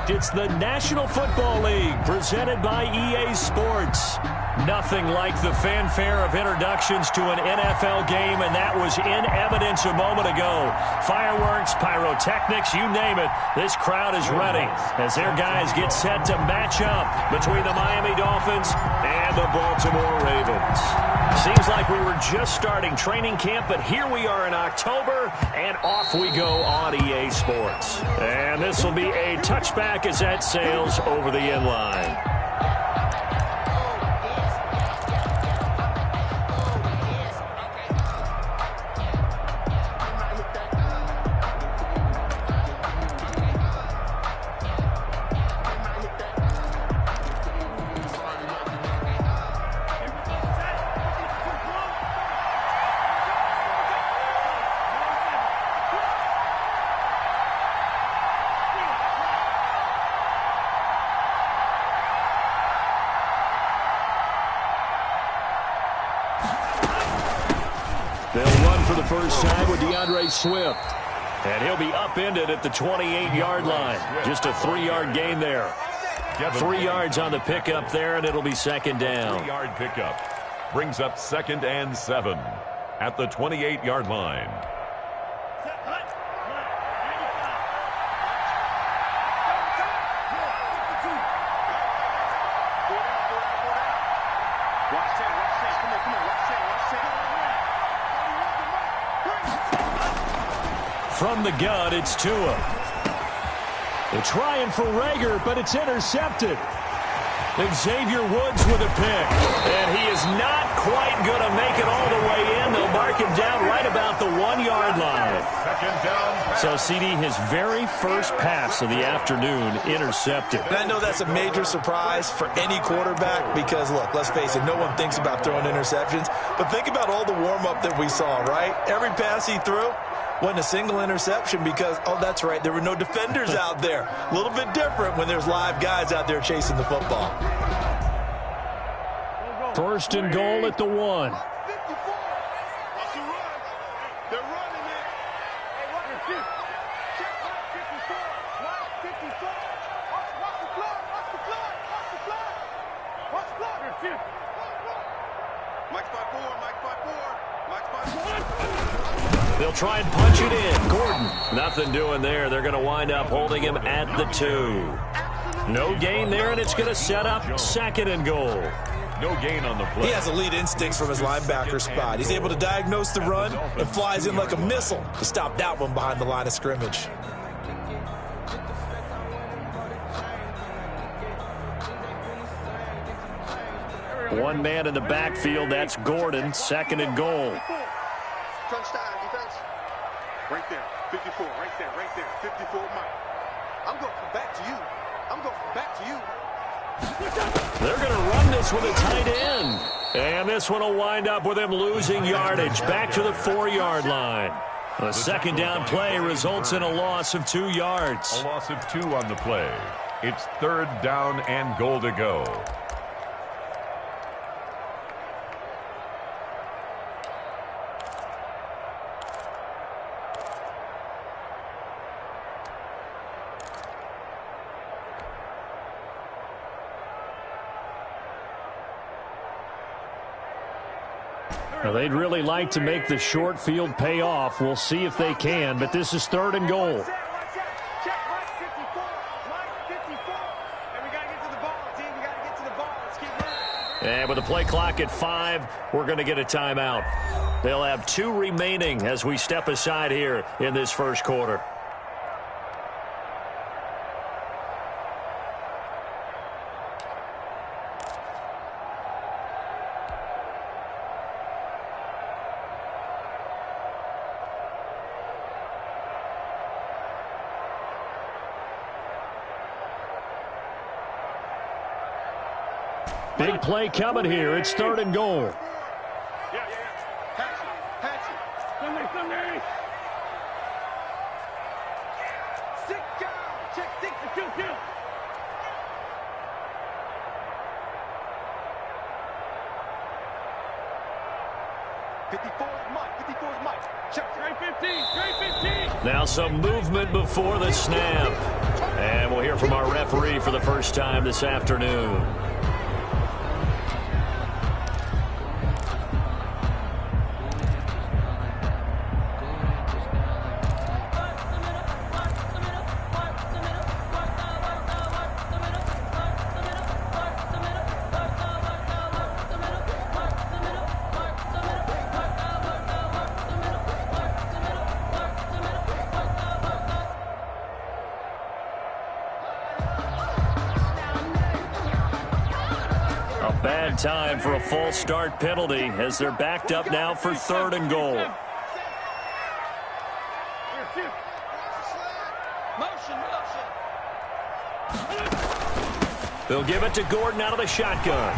correct. It's the National Football League presented by EA Sports. Nothing like the fanfare of introductions to an NFL game, and that was in evidence a moment ago. Fireworks, pyrotechnics, you name it. This crowd is ready as their guys get set to match up between the Miami Dolphins and the Baltimore Ravens. Seems like we were just starting training camp, but here we are in October, and off we go on EA Sports. And this will be a touchback as that sails over the end line. They'll run for the first time with Swift. And he'll be upended at the 28-yard line. Just a 3-yard gain there. 3 yards on the pickup there, and it'll be second down. 3-yard pickup brings up 2nd and 7 at the 28-yard line. From the gun, it's Tua. They're trying for Rager, but it's intercepted. Xavier Woods with a pick. And he is not quite going to make it all the way in. They'll mark him down right about the 1-yard line. So, CD, his very first pass of the afternoon intercepted. And I know that's a major surprise for any quarterback because, look, let's face it, no one thinks about throwing interceptions. But think about all the warm-up that we saw, right? Every pass he threw wasn't a single interception because, oh, that's right, there were no defenders out there. A little bit different when there's live guys out there chasing the football. First and goal at the 1. They'll try and punch it in. Gordon, nothing doing there. They're going to wind up holding him at the 2. No gain there, and it's going to set up 2nd and goal. No gain on the play. He has elite instincts from his linebacker spot. He's able to diagnose the run and flies in like a missile to stop that one behind the line of scrimmage. One man in the backfield, that's Gordon, 2nd and goal. Touchdown defense. Right there, 54, right there, 54 Mike. I'm going to come back to you. They're going to run this with a tight end. And this one will wind up with him losing yardage back to the 4-yard line. A second down play results in a loss of 2 yards. A loss of 2 on the play. It's 3rd down and goal to go. Now, they'd really like to make the short field pay off. We'll see if they can, but this is 3rd and goal. And with the play clock at 5, we're going to get a timeout. They'll have 2 remaining as we step aside here in this first quarter. Big play coming here. It's 3rd and goal. Sit down. Check 6 to 2. Check. Straight 15. Now some movement before the snap. And we'll hear from our referee for the first time this afternoon. Bad time for a false start penalty as they're backed up now for 3rd and goal. They'll give it to Gordon out of the shotgun.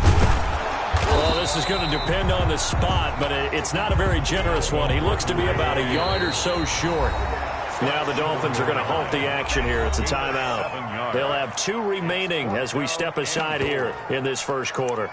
Well, this is going to depend on the spot, but it's not a very generous one. He looks to be about a yard or so short. Now the Dolphins are going to halt the action here. It's a timeout. They'll have 2 remaining as we step aside here in this first quarter.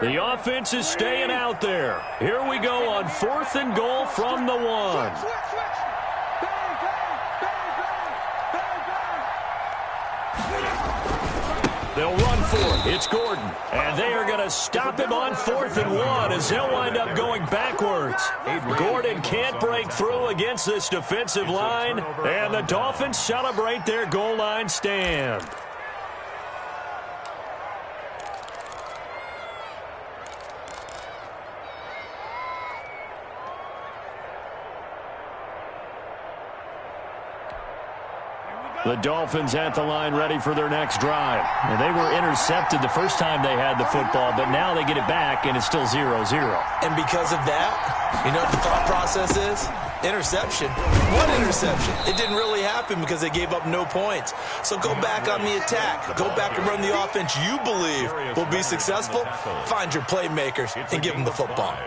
The offense is staying out there. Here we go on 4th and goal from the 1. They'll run for it. It's Gordon. And they are going to stop him on 4th and 1 as they'll wind up going backwards. Gordon can't break through against this defensive line. And the Dolphins celebrate their goal line stand. The Dolphins at the line ready for their next drive. And they were intercepted the first time they had the football, but now they get it back, and it's still 0-0. And because of that, you know what the thought process is? Interception. What interception? It didn't really happen because they gave up no points. So go back on the attack. Go back and run the offense you believe will be successful. Find your playmakers and give them the football.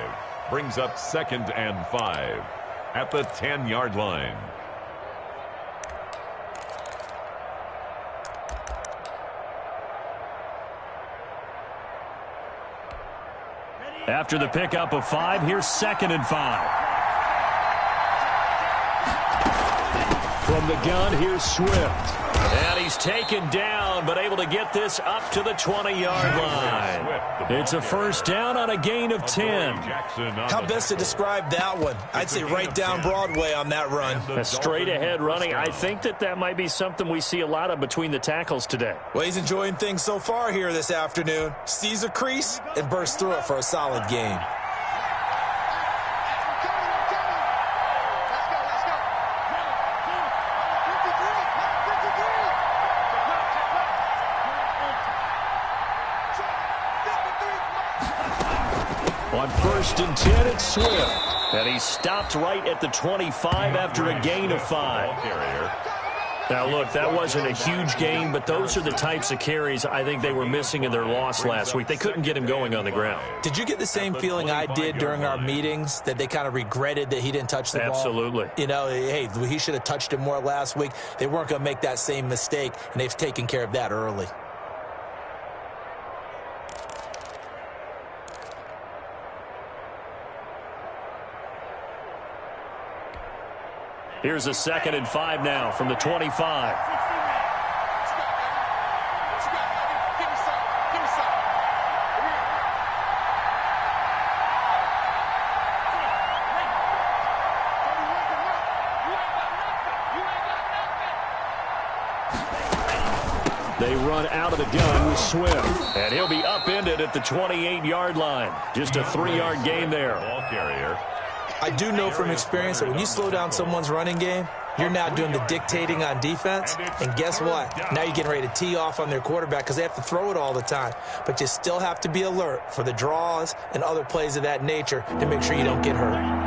Brings up 2nd and 5 at the 10-yard line. After the pickup of 5, here's 2nd and 5. From the gun, here's Swift. And he's taken down, but able to get this up to the 20-yard line. It's a first down on a gain of 10. How best to describe that one? I'd say right down Broadway on that run. A straight-ahead running. I think that might be something we see a lot of between the tackles today. Well, he's enjoying things so far here this afternoon. Sees a crease and bursts through it for a solid gain. On 1st and 10, it's Swift. And he stopped right at the 25 after a gain of 5. Now, look, that wasn't a huge gain, but those are the types of carries I think they were missing in their loss last week. They couldn't get him going on the ground. Did you get the same feeling I did during our meetings, that they kind of regretted that he didn't touch the ball? Absolutely. You know, hey, he should have touched it more last week. They weren't going to make that same mistake, and they've taken care of that early. Here's a 2nd and 5 now from the 25. They run out of the gun with Swift. And he'll be upended at the 28-yard line. Just a 3-yard gain there. Ball carrier. I do know from experience that when you slow down someone's running game, you're now doing the dictating on defense. And guess what? Now you're getting ready to tee off on their quarterback because they have to throw it all the time. But you still have to be alert for the draws and other plays of that nature to make sure you don't get hurt.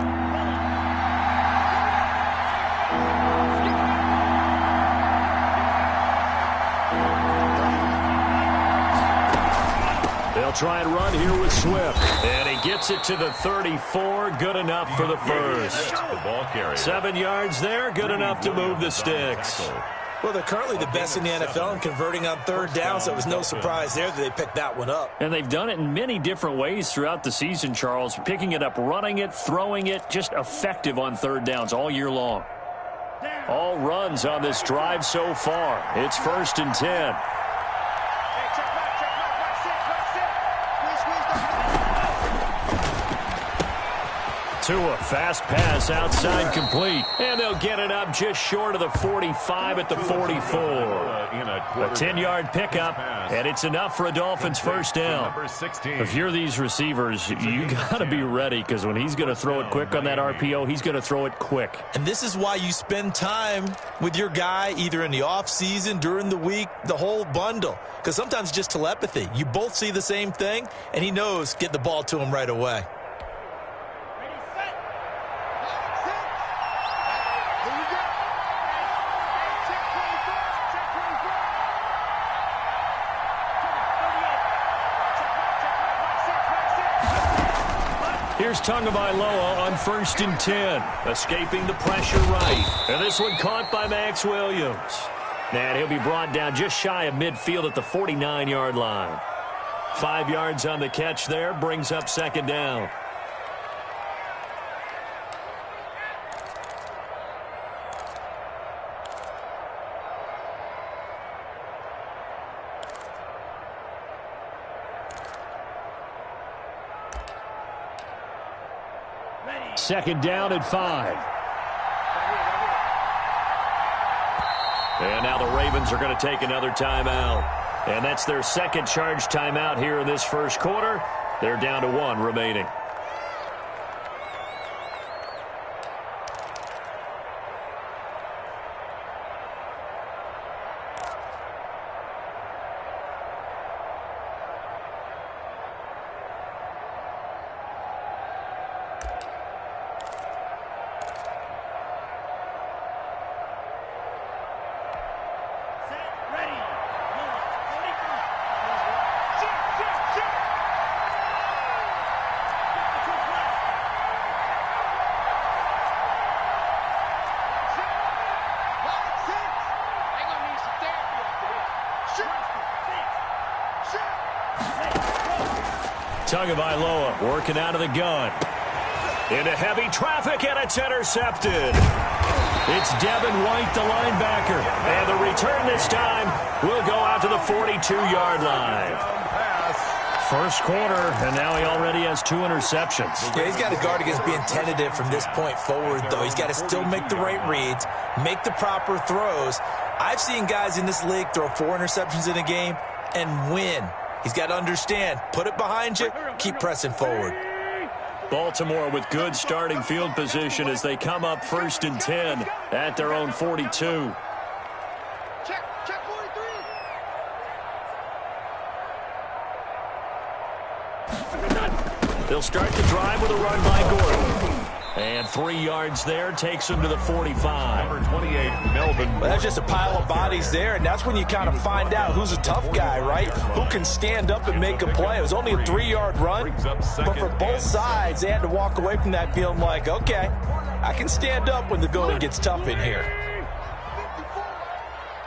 try and run here with Swift. And he gets it to the 34. Good enough for the first. 7 yards there. Good enough to move the sticks. Well, they're currently the best in the NFL in converting on third down, so it was no surprise there that they picked that one up. And they've done it in many different ways throughout the season, Charles. Picking it up, running it, throwing it, just effective on third downs all year long. All runs on this drive so far. It's 1st and 10. Tua, fast pass outside complete. And they'll get it up just short of the 45 at the 44. A 10-yard pickup, and it's enough for a Dolphins first down. If you're these receivers, you got to be ready, because when he's going to throw it quick on that RPO, he's going to throw it quick. And this is why you spend time with your guy either in the offseason, during the week, the whole bundle. Because sometimes it's just telepathy. You both see the same thing, and he knows get the ball to him right away. Here's Tagovailoa on 1st and 10. Escaping the pressure right. And this one caught by Max Williams. And he'll be brought down just shy of midfield at the 49-yard line. 5 yards on the catch there. Brings up 2nd down. Second down at 5. And now the Ravens are going to take another timeout. And that's their second charge timeout here in this first quarter. They're down to 1 remaining. Tagovailoa working out of the gun. Into heavy traffic, and it's intercepted. It's Devin White, the linebacker. And the return this time will go out to the 42-yard line. First quarter, and now he already has 2 interceptions. Yeah, he's got to guard against being tentative from this point forward, though. He's got to still make the right reads, make the proper throws. I've seen guys in this league throw 4 interceptions in a game and win. He's got to understand, put it behind you, keep pressing forward. Baltimore with good starting field position as they come up 1st and 10 at their own 42. Check 43. They'll start the drive with a run by Gordon. And 3 yards there takes him to the 45. Number 28, Melvin. Well, that's just a pile of bodies there, and that's when you kind of find out who's a tough guy, right? Who can stand up and make a play. It was only a 3-yard run, but for both sides, they had to walk away from that feeling like, okay, I can stand up when the going gets tough in here.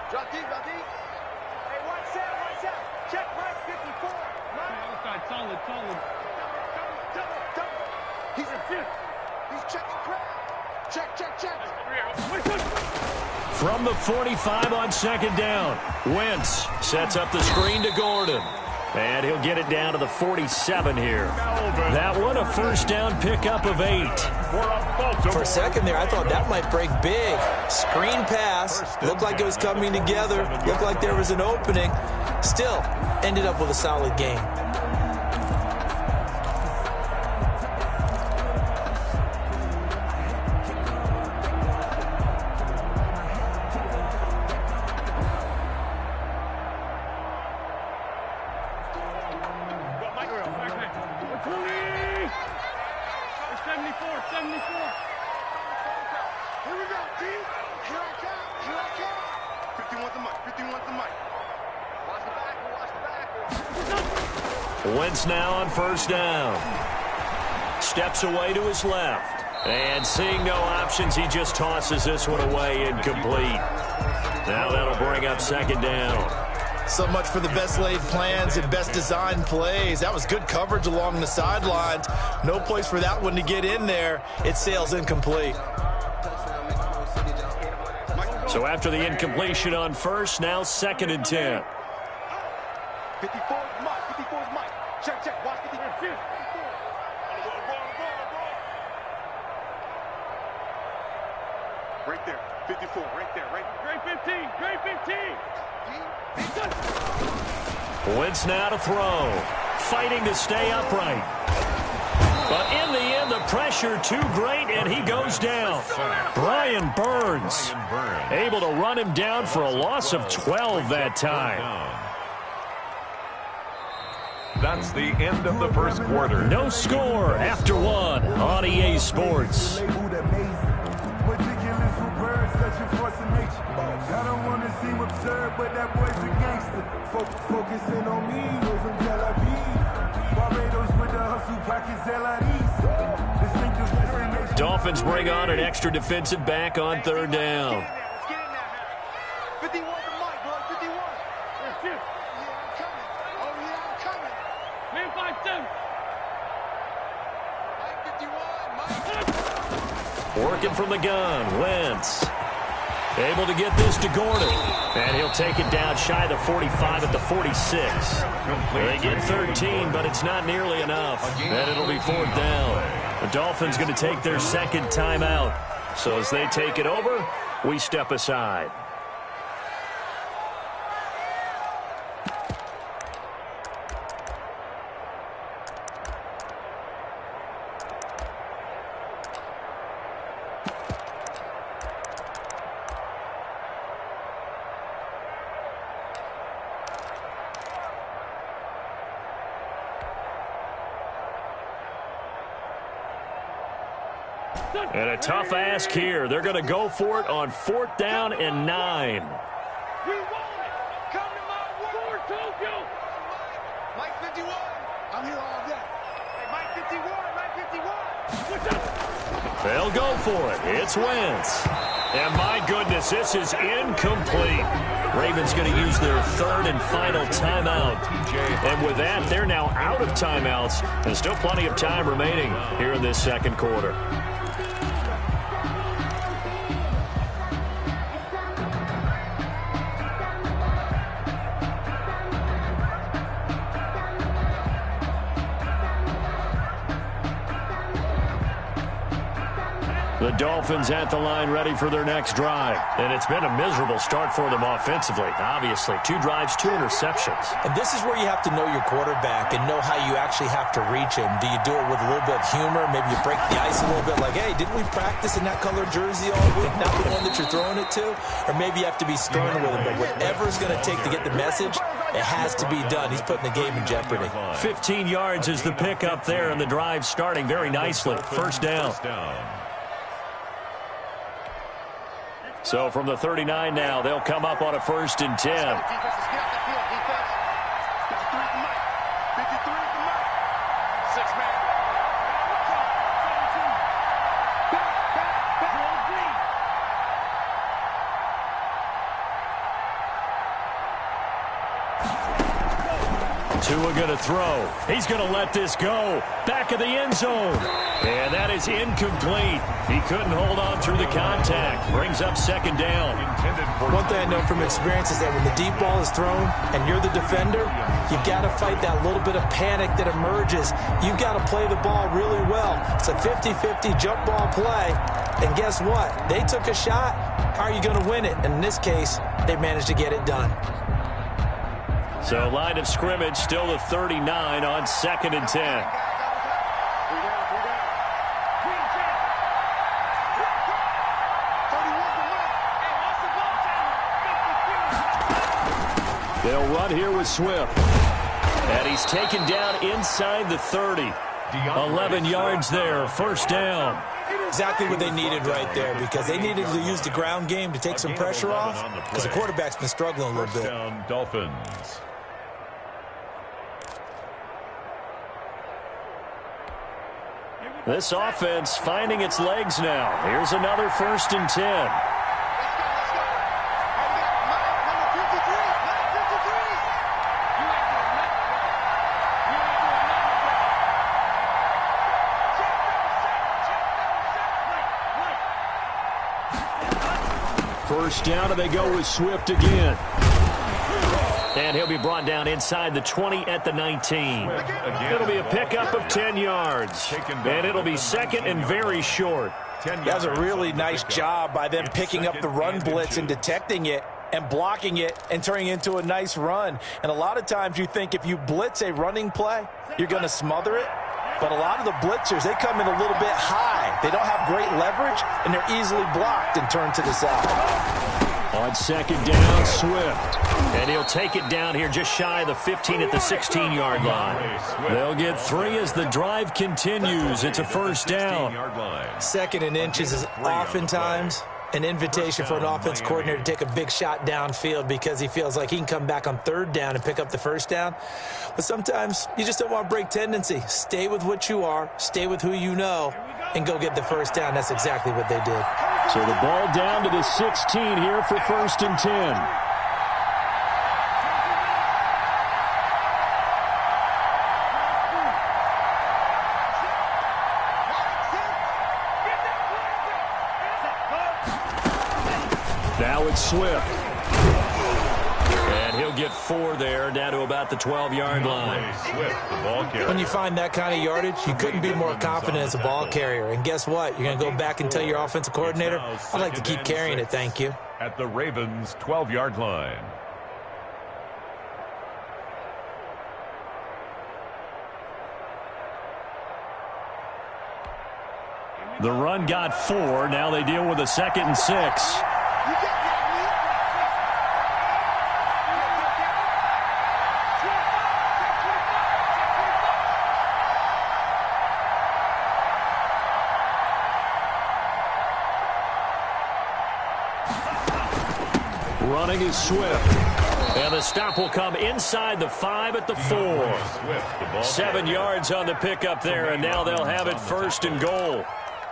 Drop deep, drop deep. Hey, watch out. Check right, 54. Outside, solid. He's checking crap. Check. From the 45 on 2nd down, Wentz sets up the screen to Gordon. And he'll get it down to the 47 here. That one a first down pickup of 8. For a second there, I thought that might break big. Screen pass. Looked like it was coming together. Looked like there was an opening. Still, ended up with a solid game. Here we go, D. Here I come. 51 the mic. Watch the back. Wentz now on first down. Steps away to his left. And seeing no options, he just tosses this one away, incomplete. Now that'll bring up second down. So much for the best laid plans and best designed plays. That was good coverage along the sidelines. No place for that one to get in there. It sails incomplete. So after the incompletion on first, now 2nd and 10. 54 is Mike. 54 is Mike. Check, check. Watch 54. Right there. 54. Right there. Right 15. Great 15. Wentz now to throw. Fighting to stay upright. But in the end, the pressure too great, and he goes down. Brian Burns able to run him down for a loss of 12 that time. That's the end of the first quarter. No score after one on EA Sports. I don't want to seem absurd, but that boy's a gangster. Focusing on me, those from Tel Aviv. Barbados with the hustle, pockets LIDs. Dolphins bring on an extra defensive back on third down. Let's get in there, Harry. 51 to Mike, boy. 51. That's it. Yeah, I'm coming. Oh, yeah, I'm coming. Man, 5-2. Mike 51. Mike. Working from the gun, Wentz. Able to get this to Gordon. And he'll take it down shy of the 45 at the 46. They get 13, but it's not nearly enough. And it'll be 4th down. The Dolphins going to take their second timeout. So as they take it over, we step aside. And a tough ask here. They're going to go for it on 4th down and 9. We want it. Come to my word, Tokyo. Mike 51. I'm here all day. Hey, Mike 51. Mike 51. They'll go for it. It's Wentz. And my goodness, this is incomplete. Ravens going to use their 3rd and final timeout. And with that, they're now out of timeouts. And still plenty of time remaining here in this second quarter. The Dolphins at the line ready for their next drive. And it's been a miserable start for them offensively. Obviously, 2 drives, 2 interceptions. And this is where you have to know your quarterback and know how you actually have to reach him. Do you do it with a little bit of humor? Maybe you break the ice a little bit like, hey, didn't we practice in that color jersey all week? Not the one that you're throwing it to? Or maybe you have to be stern with him. But whatever it's going to take to get the message, it has to be done. He's putting the game in jeopardy. 15 yards is the pickup there, and the drive starting very nicely. First down. So from the 39 now, they'll come up on a 1st and 10. Defense, get out the field. Defense. 53 to Mike. 53 to Mike. 6-man. Tua going to throw. He's going to let this go. Back of the end zone. And that is incomplete. He couldn't hold on through the contact. Brings up 2nd down. One thing I know from experience is that when the deep ball is thrown and you're the defender, you've got to fight that little bit of panic that emerges. You've got to play the ball really well. It's a 50-50 jump ball play. And guess what? They took a shot. How are you going to win it? And in this case, they managed to get it done. So line of scrimmage still the 39 on 2nd and 10. They'll run here with Swift. And he's taken down inside the 30. 11 yards there, 1st down. Exactly what they needed right there, because they needed to use the ground game to take some pressure off, because the quarterback's been struggling a little bit. Dolphins. This offense finding its legs now. Here's another 1st and 10. Let's go. Number 53. You ain't doing nothing, bro. You ain't doing nothing, bro. First down, and they go with Swift again. And he'll be brought down inside the 20 at the 19. It'll be a pickup of 10 yards. And it'll be 2nd and very short. That's a really nice job by them picking up the run blitz and detecting it and blocking it and turning it into a nice run. And a lot of times you think if you blitz a running play, you're going to smother it. But a lot of the blitzers, they come in a little bit high. They don't have great leverage, and they're easily blocked and turned to the side. On 2nd down, Swift. And he'll take it down here just shy of the 15 at the 16-yard line. They'll get 3 as the drive continues. It's a 1st down. 2nd and inches is oftentimes an invitation for an offense coordinator to take a big shot downfield because he feels like he can come back on 3rd down and pick up the 1st down. But sometimes you just don't want to break tendency. Stay with what you are, stay with who you know, and go get the 1st down. That's exactly what they did. So the ball down to the 16 here for 1st and 10. Now it's Swift. And he'll get 4 there, down to about the 12-yard line. Swift, the ball carrier. When you find that kind of yardage, you couldn't be more confident as a ball carrier. And guess what? You're going to go back and tell your offensive coordinator, I'd like to keep carrying it, thank you. At the Ravens' 12-yard line. The run got 4. Now they deal with a 2nd and 6. Running is Swift. And the stop will come inside the 5 at the 4. 7 yards on the pickup there, and now they'll have it 1st and goal.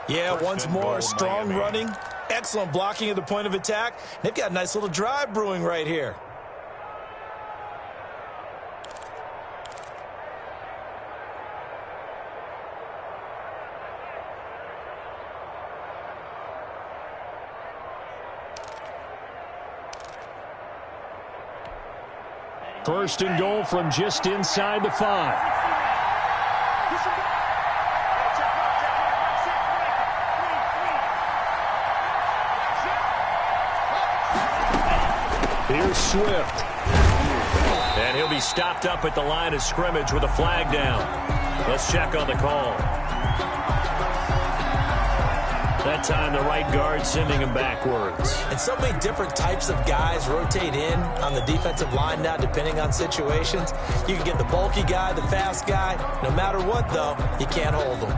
Yeah, once more, strong running, excellent blocking at the point of attack. They've got a nice little drive brewing right here. First and goal from just inside the 5. Here's Swift. And he'll be stopped up at the line of scrimmage with a flag down. Let's check on the call. That time the right guard sending him backwards. And so many different types of guys rotate in on the defensive line now depending on situations. You can get the bulky guy, the fast guy. No matter what, though, you can't hold them.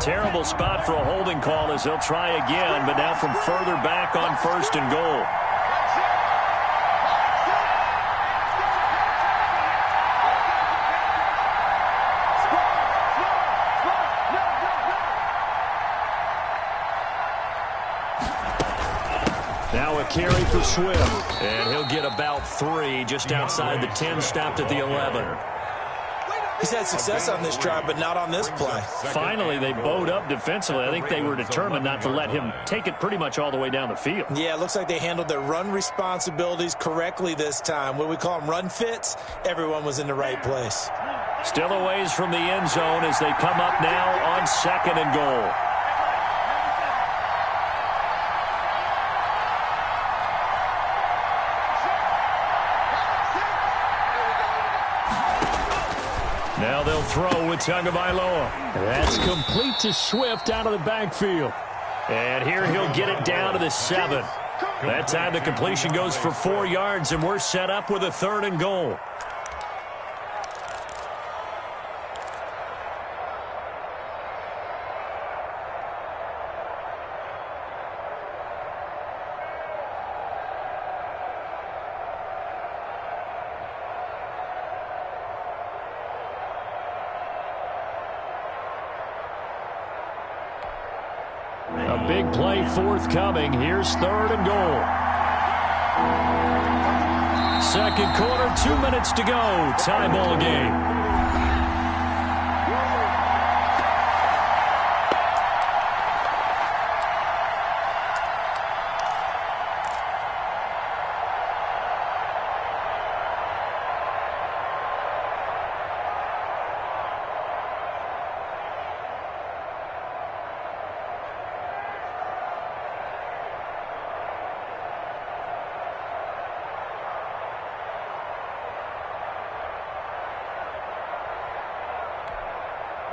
Terrible spot for a holding call as they'll try again, but now from further back on 1st and goal. Now a carry for Swift, and he'll get about 3 just outside the 10, stopped at the 11. He's had success on this drive, but not on this play. Finally, they bowed up defensively. I think they were determined not to let him take it pretty much all the way down the field. Yeah, it looks like they handled their run responsibilities correctly this time. What we call them run fits, everyone was in the right place. Still a ways from the end zone as they come up now on 2nd and goal. Now they'll throw with Tagovailoa. That's complete to Swift out of the backfield. And here he'll get it down to the 7. That time the completion goes for 4 yards, and we're set up with a 3rd and goal. A big play forthcoming. Here's 3rd and goal. Second quarter, 2 minutes to go. Tie ball game.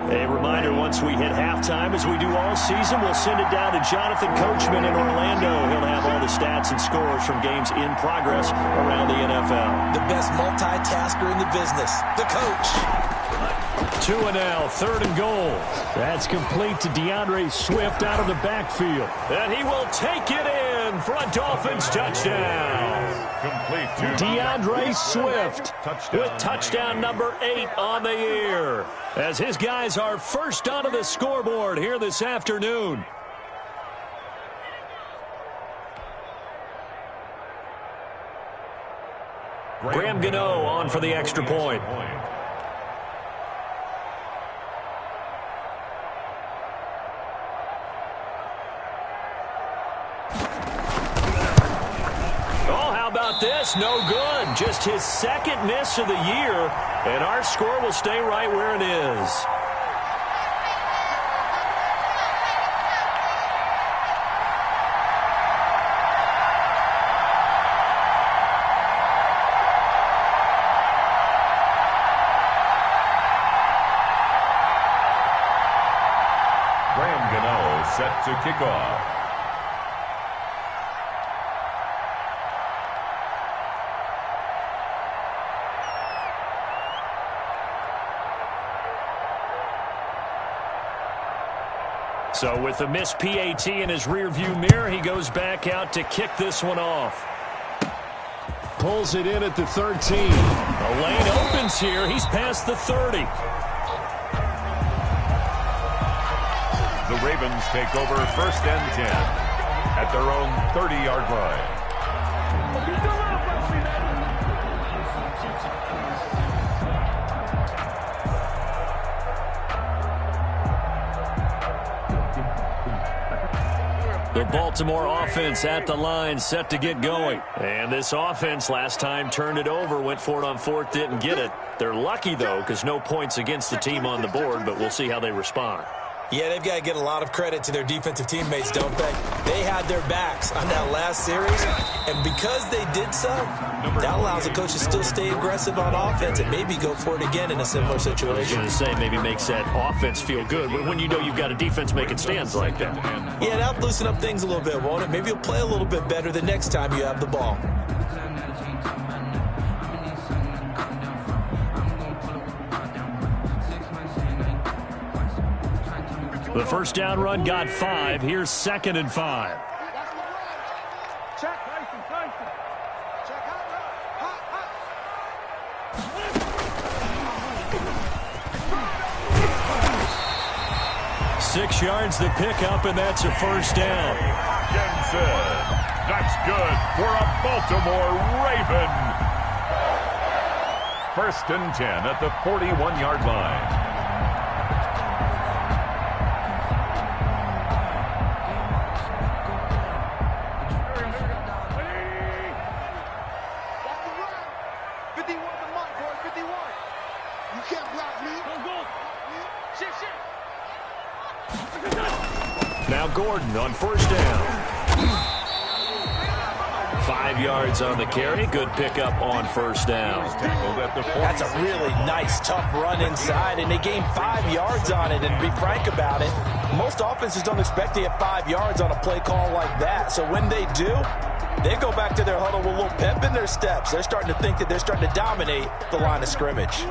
A reminder, once we hit halftime, as we do all season, we'll send it down to Jonathan Coachman in Orlando. He'll have all the stats and scores from games in progress around the NFL. The best multitasker in the business, the coach. 2 and now, 3rd and goal. That's complete to DeAndre Swift out of the backfield. And he will take it in for a Dolphins touchdown. Complete to DeAndre Swift with touchdown number 8 on the year, as his guys are first onto the scoreboard here this afternoon. Graham Gano on for the extra point. This no good. Just his 2nd miss of the year, and our score will stay right where it is. Graham Gano set to kick off. So with the missed PAT in his rearview mirror, he goes back out to kick this one off. Pulls it in at the 13. The lane opens here. He's past the 30. The Ravens take over 1st and 10 at their own 30-yard line. The Baltimore offense at the line, set to get going. And this offense last time turned it over, went for it on 4th, didn't get it. They're lucky, though, because no points against the team on the board, but we'll see how they respond. Yeah, they've got to get a lot of credit to their defensive teammates, don't they? They had their backs on that last series, and because they did so, that allows the coach to still stay aggressive on offense and maybe go for it again in a similar situation. I was going to say, maybe makes that offense feel good when you know you've got a defense making stands like that. Yeah, that'll loosen up things a little bit, won't it? Maybe you'll play a little bit better the next time you have the ball. The first down run got 5. Here's 2nd and 5. Check. Check out. 6 yards the pickup, and that's a first down. Hawkinson. That's good for a Baltimore Raven. 1st and 10 at the 41-yard line. Now Gordon on first down. 5 yards on the carry. Good pickup on first down. That's a really nice, tough run inside, and they gained 5 yards on it. And to be frank about it, most offenses don't expect to get 5 yards on a play call like that. So when they do, they go back to their huddle with a little pep in their steps. They're starting to think that they're starting to dominate the line of scrimmage.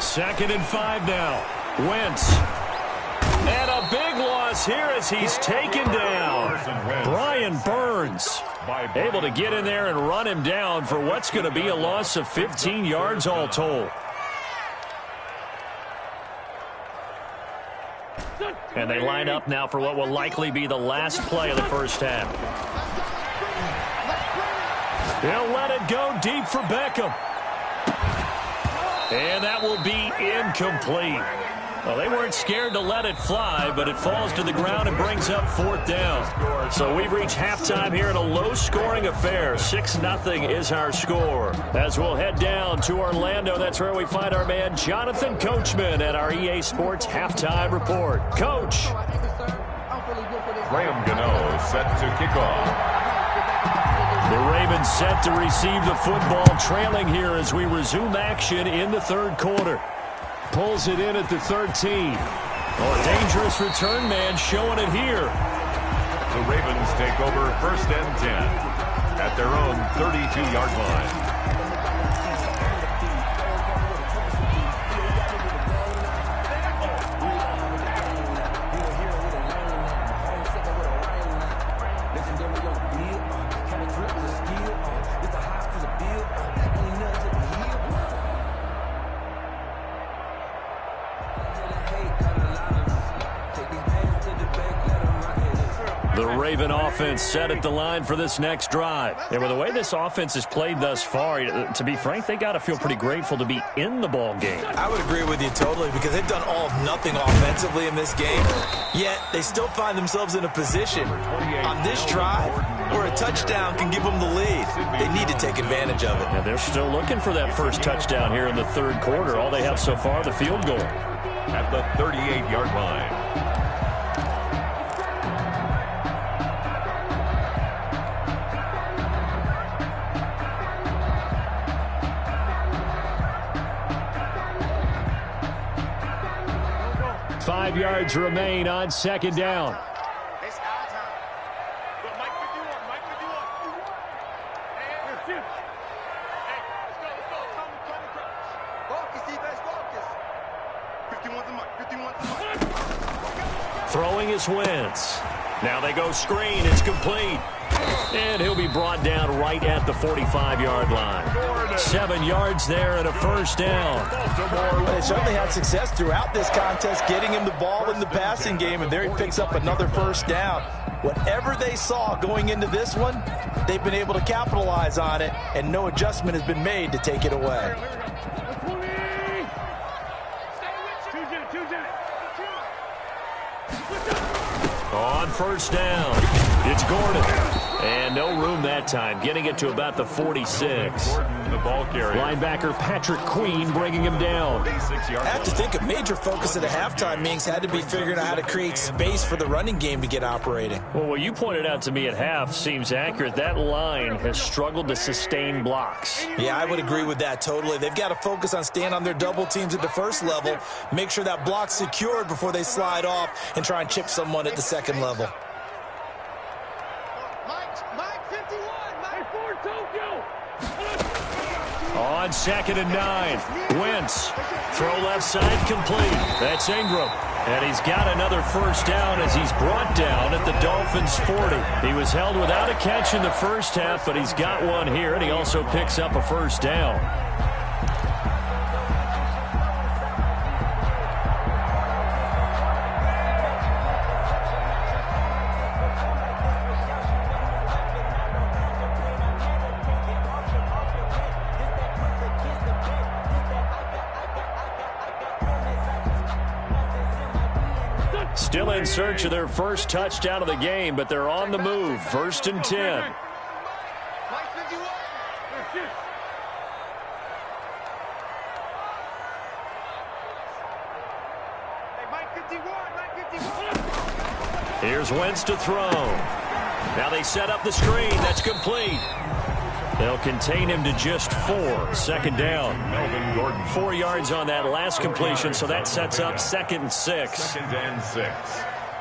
Second and 5 now. Wentz. And a big loss is here as he's taken down. Brian Burns able to get in there and run him down for what's going to be a loss of 15 yards all told. And they line up now for what will likely be the last play of the first half. He'll let it go deep for Beckham. And that will be incomplete. Well, they weren't scared to let it fly, but it falls to the ground and brings up 4th down. So we've reached halftime here in a low-scoring affair. 6-0 is our score. As we'll head down to Orlando, that's where we find our man Jonathan Coachman at our EA Sports Halftime Report. Coach. Graham Gano set to kick off. The Ravens set to receive the football, trailing here as we resume action in the third quarter. Pulls it in at the 13. Oh, a dangerous return man showing it here. The Ravens take over 1st and 10 at their own 32-yard line. The Raven offense set at the line for this next drive. And with the way this offense has played thus far, to be frank, they got to feel pretty grateful to be in the ball game. I would agree with you totally because they've done all of nothing offensively in this game, yet they still find themselves in a position on this drive where a touchdown can give them the lead. They need to take advantage of it. And they're still looking for that first touchdown here in the third quarter. All they have so far, the field goal. At the 38-yard line. 5 yards remain on 2nd down. It's our time. Go, Mike 51, Mike 51. Hey, shoot. Hey, let's go. Tony Crouch. Focus, defense, focus. 51's the Mike, 51's the Mike. Throwing is Wentz. Now they go screen. It's complete. And he'll be brought down right at the 45-yard line. 7 yards there and a first down. They certainly had success throughout this contest, getting him the ball in the passing game, and there he picks up another first down. Whatever they saw going into this one, they've been able to capitalize on it, and no adjustment has been made to take it away. On first down, it's Gordon. And no room that time, getting it to about the 46. Gordon, the ball carrier. Linebacker Patrick Queen bringing him down. I have to think a major focus at a halftime means had to be figuring out how to create space for the running game to get operating. Well, what you pointed out to me at half seems accurate. That line has struggled to sustain blocks. Yeah, I would agree with that totally. They've got to focus on staying on their double teams at the first level, make sure that block's secured before they slide off and try and chip someone at the second level. On 2nd and 9, Wentz. Throw left side complete. That's Ingram. And he's got another first down as he's brought down at the Dolphins' 40. He was held without a catch in the first half, but he's got one here, and he also picks up a first down. Still in search of their first touchdown of the game, but they're on the move. 1st and 10. Here's Wentz to throw. Now they set up the screen. That's complete. They'll contain him to just 4. 2nd down. Melvin Gordon. 4 yards on that last completion, so that sets up 2nd and 6. 2nd and 6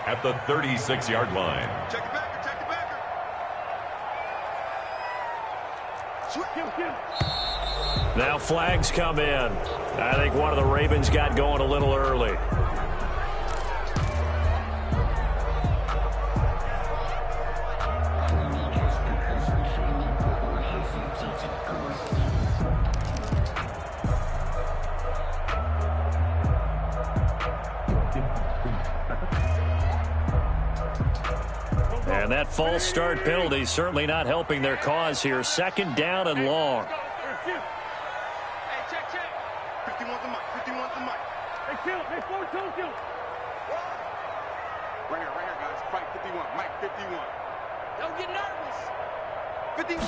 at the 36-yard line. Check the backer, check the backer. Now flags come in. I think one of the Ravens got going a little early. And that false start penalty certainly not helping their cause here. Second down and long. Hey, check. 51's the mic. 51's the mic. Hey, kill. Hey, forward, kill. Right here, guys. Fight 51. Mike 51. Don't get nervous. 51.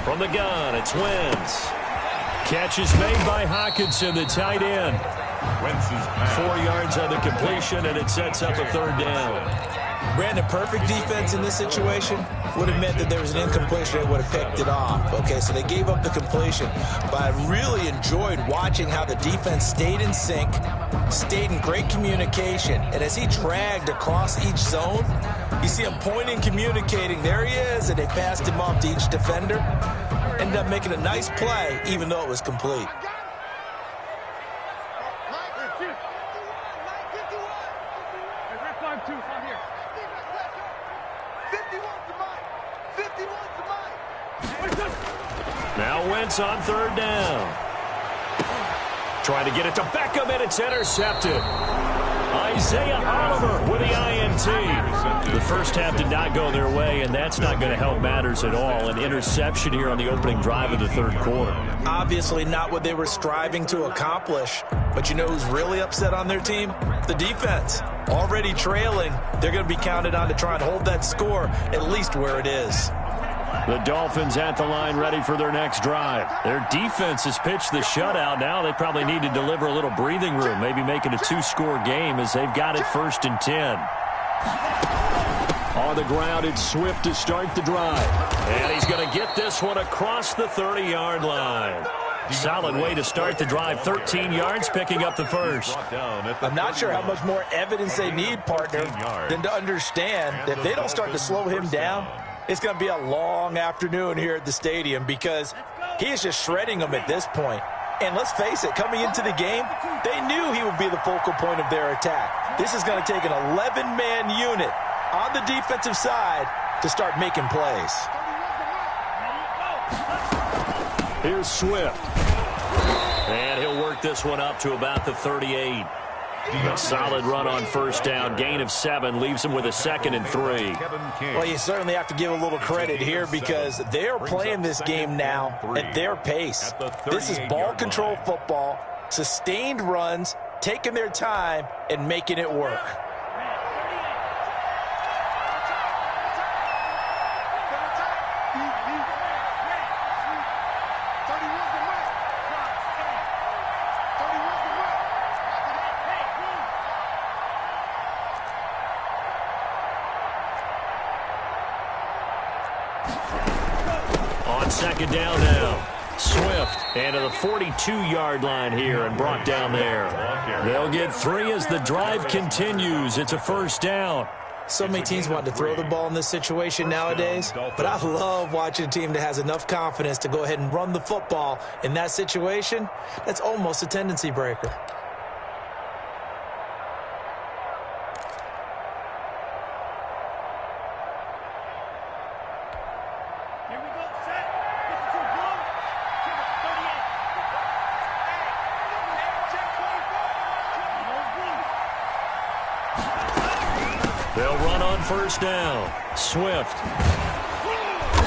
From the gun, it's Wentz. Catch is made by Hockenson, the tight end. Wentz's pass. 4 yards on the completion, and it sets up a third down. Brandon, perfect defense in this situation would have meant that there was an incompletion. They would have picked it off. Okay, so they gave up the completion. But I really enjoyed watching how the defense stayed in sync, stayed in great communication. And as he dragged across each zone, you see him pointing, communicating. There he is, and they passed him off to each defender. Ended up making a nice play, even though it was complete. Now Wentz on third down. Trying to get it to Beckham, and it's intercepted. Isaiah Oliver with the INT. The first half did not go their way, and that's not going to help matters at all. An interception here on the opening drive of the third quarter. Obviously not what they were striving to accomplish. But you know who's really upset on their team? The defense. Already trailing. They're going to be counted on to try and hold that score at least where it is. The Dolphins at the line ready for their next drive. Their defense has pitched the shutout. Now they probably need to deliver a little breathing room, maybe make it a 2-score game as they've got it 1st and 10. On the ground, it's Swift to start the drive. And he's going to get this one across the 30-yard line. Solid way to start the drive. 13 yards, picking up the first. I'm not sure how much more evidence they need, partner, than to understand that if they don't start to slow him down, it's going to be a long afternoon here at the stadium because he is just shredding them at this point. And let's face it, coming into the game, they knew he would be the focal point of their attack. This is going to take an 11-man unit on the defensive side to start making plays. Here's Swift. And he'll work this one up to about the 38. A solid run on first down. Gain of 7 leaves him with a 2nd and 3. Well, you certainly have to give a little credit here because they're playing this game now at their pace. This is ball control football, sustained runs, taking their time, and making it work. Second down now. Swift and to the 42-yard line here and brought down there. They'll get 3 as the drive continues. It's a first down. So many teams want to throw the ball in this situation nowadays, but I love watching a team that has enough confidence to go ahead and run the football. In that situation, that's almost a tendency breaker. They'll run on first down. Swift.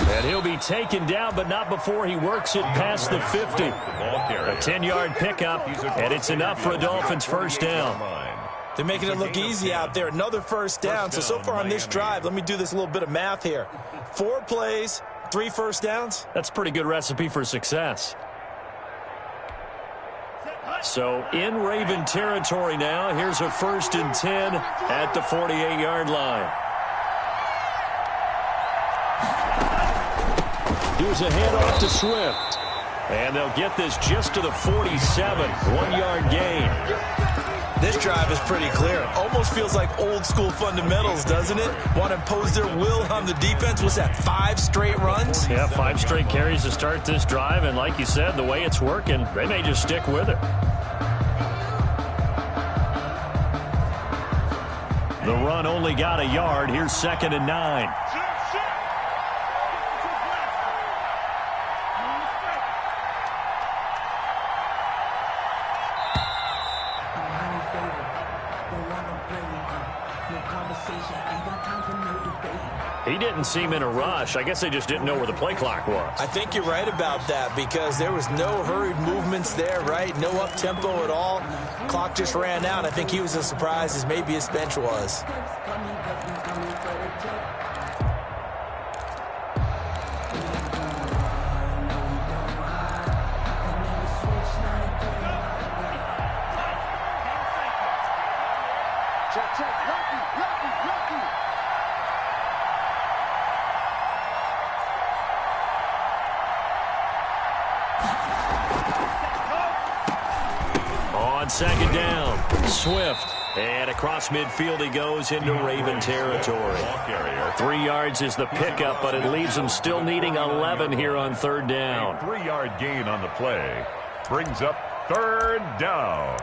And he'll be taken down, but not before he works it past the 50. A 10-yard pickup, and it's enough for a Dolphins first down. They're making it look easy out there. Another first down. So far on this drive, let me do this little bit of math here. 4 plays, 3 first downs. That's a pretty good recipe for success. So in Raven territory now. Here's a 1st and 10 at the 48-yard line. Here's a handoff to Swift. And they'll get this just to the 47. 1-yard gain. This drive is pretty clear. Almost feels like old school fundamentals, doesn't it? Want to impose their will on the defense. What's that, 5 straight runs? Yeah, 5 straight carries to start this drive. And like you said, the way it's working, they may just stick with it. The run only got a yard. Here's 2nd and 9. He didn't seem in a rush. I guess they just didn't know where the play clock was. I think you're right about that because there was no hurried movements there, right? No up-tempo at all. Clock just ran out. I think he was as surprised as maybe his bench was. On second down, Swift. And across midfield he goes into Raven territory. 3 yards is the pickup, but it leaves them still needing 11 here on third down. A 3-yard gain on the play brings up third down.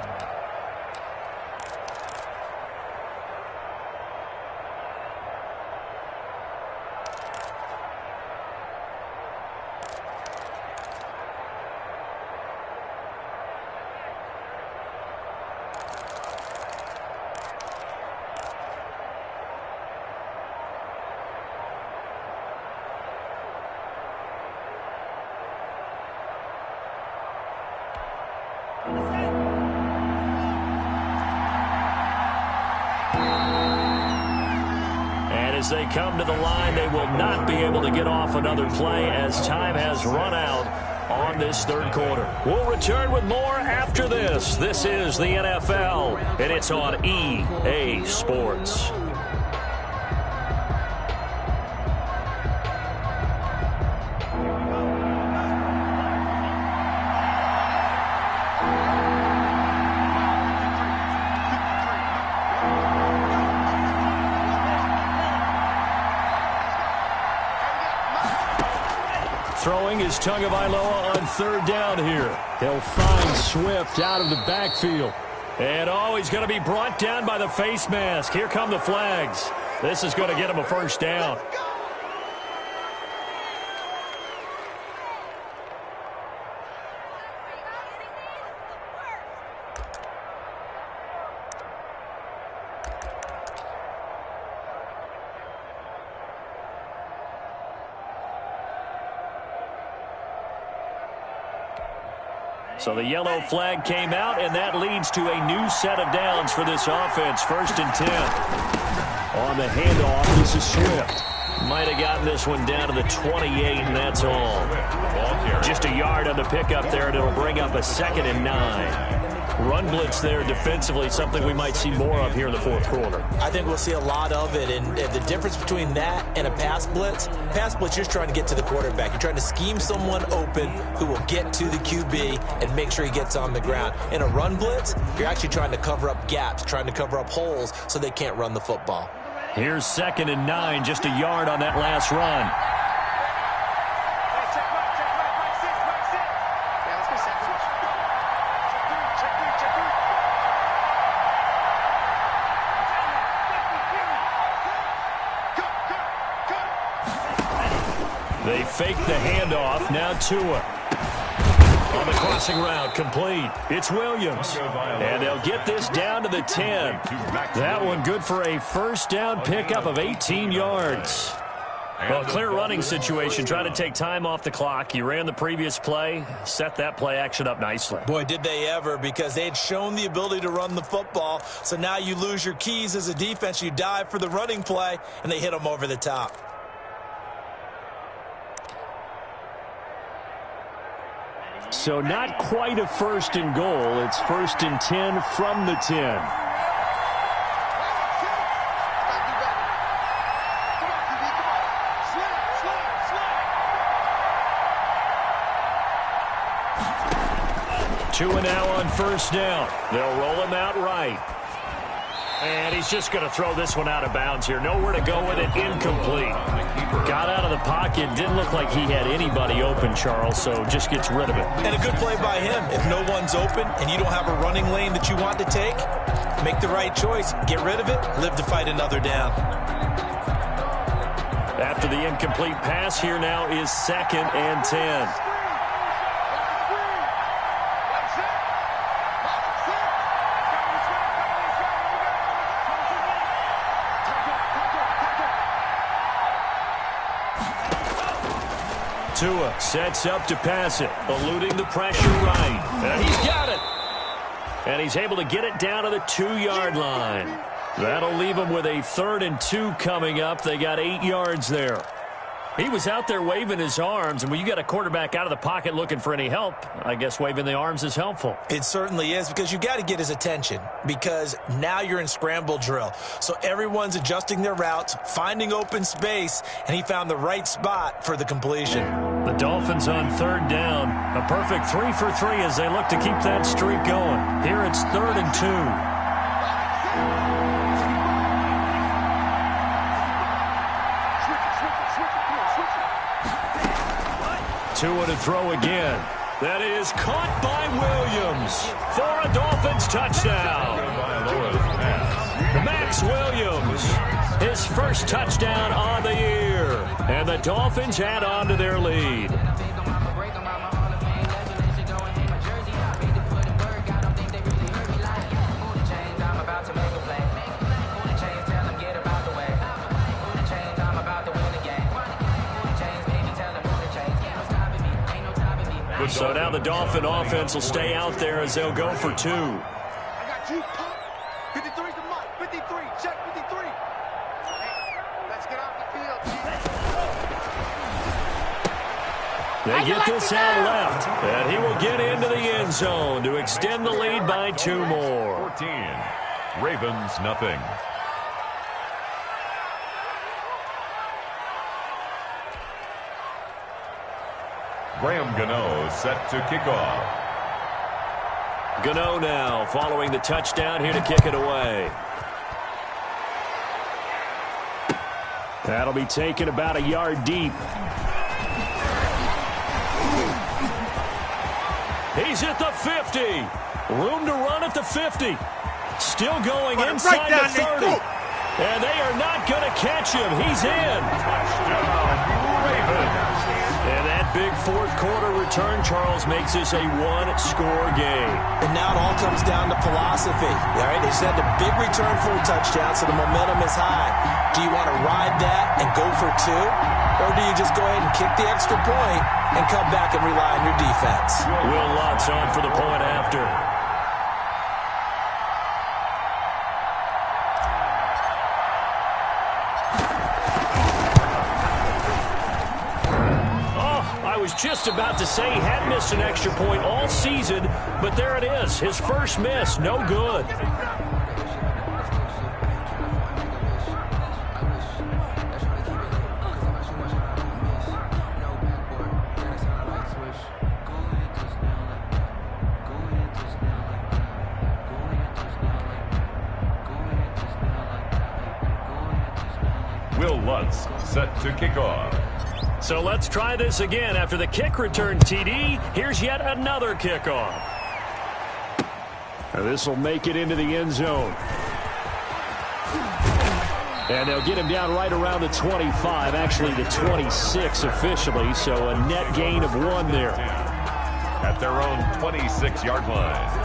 As they come to the line, they will not be able to get off another play as time has run out on this third quarter. We'll return with more after this. This is the NFL, and it's on EA Sports. Throwing is Tagovailoa on third down here. He'll find Swift out of the backfield. And he's going to be brought down by the face mask. Here come the flags. This is going to get him a first down. So the yellow flag came out, and that leads to a new set of downs for this offense. 1st and 10. On the handoff, this is Swift. Might have gotten this one down to the 28, and that's all. Just a yard on the pickup there, and it'll bring up a 2nd and 9. Run blitz there defensively, something we might see more of here in the fourth quarter. I think we'll see a lot of it, and the difference between that and a pass blitz, you're just trying to get to the quarterback. You're trying to scheme someone open who will get to the QB and make sure he gets on the ground. In a run blitz, you're actually trying to cover up gaps, trying to cover up holes so they can't run the football. Here's 2nd and 9, just a yard on that last run. They fake the handoff. Now Tua. On the crossing route, complete. It's Williams. And they'll get this down to the 10. That one good for a first down pickup of 18 yards. Well, clear running situation. Try to take time off the clock. You ran the previous play, set that play action up nicely. Boy, did they ever, because they had shown the ability to run the football. So now you lose your keys as a defense. You dive for the running play, and they hit them over the top. So not quite a 1st and goal. It's 1st and 10 from the 10. Tua now on 1st down. They'll roll him out right. And he's just going to throw this one out of bounds here. Nowhere to go with it. Incomplete. Got out of the pocket. Didn't look like he had anybody open, Charles, so just gets rid of it. And a good play by him. If no one's open and you don't have a running lane that you want to take, make the right choice. Get rid of it. Live to fight another down. After the incomplete pass, here now is 2nd and 10. Tua sets up to pass it, eluding the pressure right. And he's got it. And he's able to get it down to the 2-yard line. That'll leave him with a 3rd and 2 coming up. They got 8 yards there. He was out there waving his arms, and when you got a quarterback out of the pocket looking for any help, I guess waving the arms is helpful. It certainly is, because you got to get his attention, because now you're in scramble drill. So everyone's adjusting their routes, finding open space, and he found the right spot for the completion. The Dolphins on 3rd down. A perfect 3 for 3 as they look to keep that streak going. Here it's 3rd and 2. Tua to throw again. That is caught by Williams for a Dolphins touchdown. Max Williams, his first touchdown on the year. And the Dolphins add on to their lead. So now the Dolphin offense will stay out there as they'll go for 2. I got you. 53's the mark. 53. Check 53. Hey, let's get off the field. They get this out left, and he will get into the end zone to extend the lead by 2 more. 14. Ravens, nothing. Graham Gano set to kick off. Gano now following the touchdown here to kick it away. That'll be taken about a yard deep. He's at the 50. Room to run at the 50. Still going inside the 30. And they are not going to catch him. He's in. Touchdown, Ravens. And that big fourth quarter return, Charles, makes this a 1-score game. And now it all comes down to philosophy. All right, they said a big return for a touchdown, so the momentum is high. Do you want to ride that and go for 2? Or do you just go ahead and kick the extra point and come back and rely on your defense? Will Lutz on for the point after. Just about to say he hadn't missed an extra point all season, but there it is. His first miss, no good. Will Lutz set to kick off. So let's try this again. After the kick return TD, here's yet another kickoff. This will make it into the end zone. And they'll get him down right around the 25, actually the 26 officially, so a net gain of 1 there. At their own 26-yard line.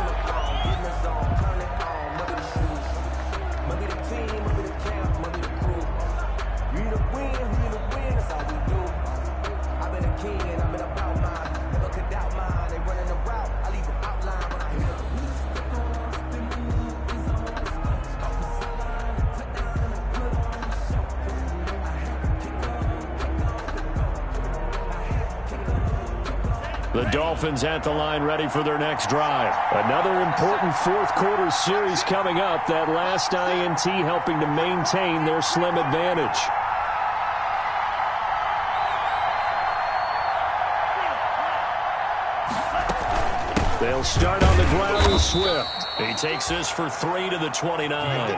The Dolphins at the line ready for their next drive. Another important fourth quarter series coming up. That last INT helping to maintain their slim advantage. They'll start on the ground with Swift. He takes this for 3 to the 29.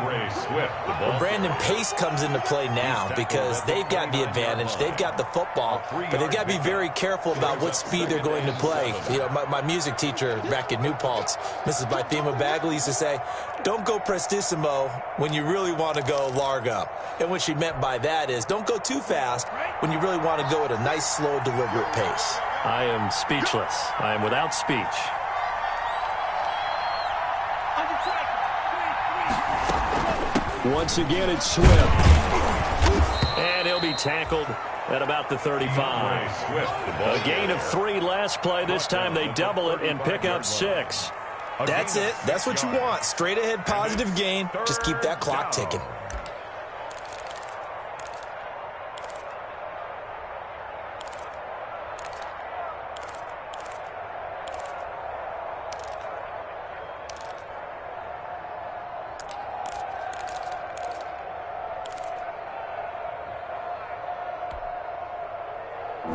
Well, Brandon, pace comes into play now because they've got the advantage. They've got the football, but they've got to be very careful about what speed they're going to play. You know, my music teacher back in New Paltz, Mrs. Bythema Bagley, used to say, don't go prestissimo when you really want to go largo. And what she meant by that is don't go too fast when you really want to go at a nice, slow, deliberate pace. I am speechless. I am without speech. Once again, it's Swift. And he'll be tackled at about the 35. A gain of 3 last play. This time they double it and pick up 6. That's it. That's what you want. Straight ahead positive gain. Just keep that clock ticking.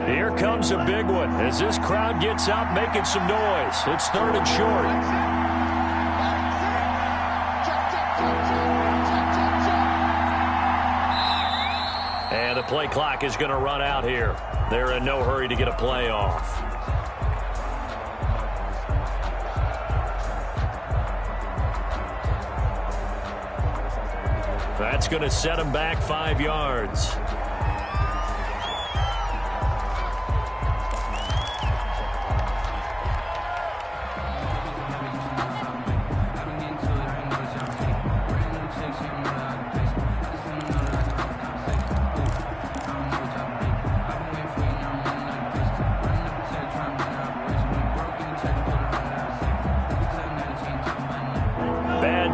Here comes a big one as this crowd gets up making some noise. It's 3rd and short. And the play clock is going to run out here. They're in no hurry to get a play off. That's going to set them back 5 yards.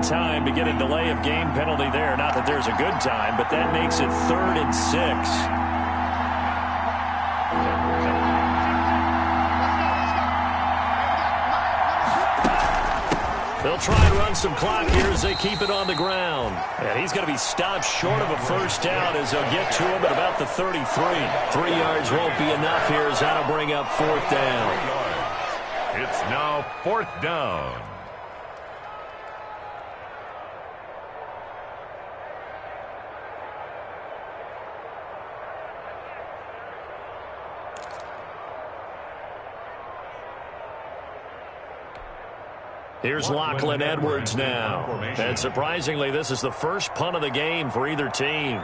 Time to get a delay of game penalty there. Not that there's a good time, but that makes it 3rd and 6. They'll try and run some clock here as they keep it on the ground. And he's going to be stopped short of a first down as they'll get to him at about the 33. 3 yards won't be enough here as that'll bring up 4th down. It's now 4th down. Here's Lachlan Edwards now. And surprisingly, this is the first punt of the game for either team.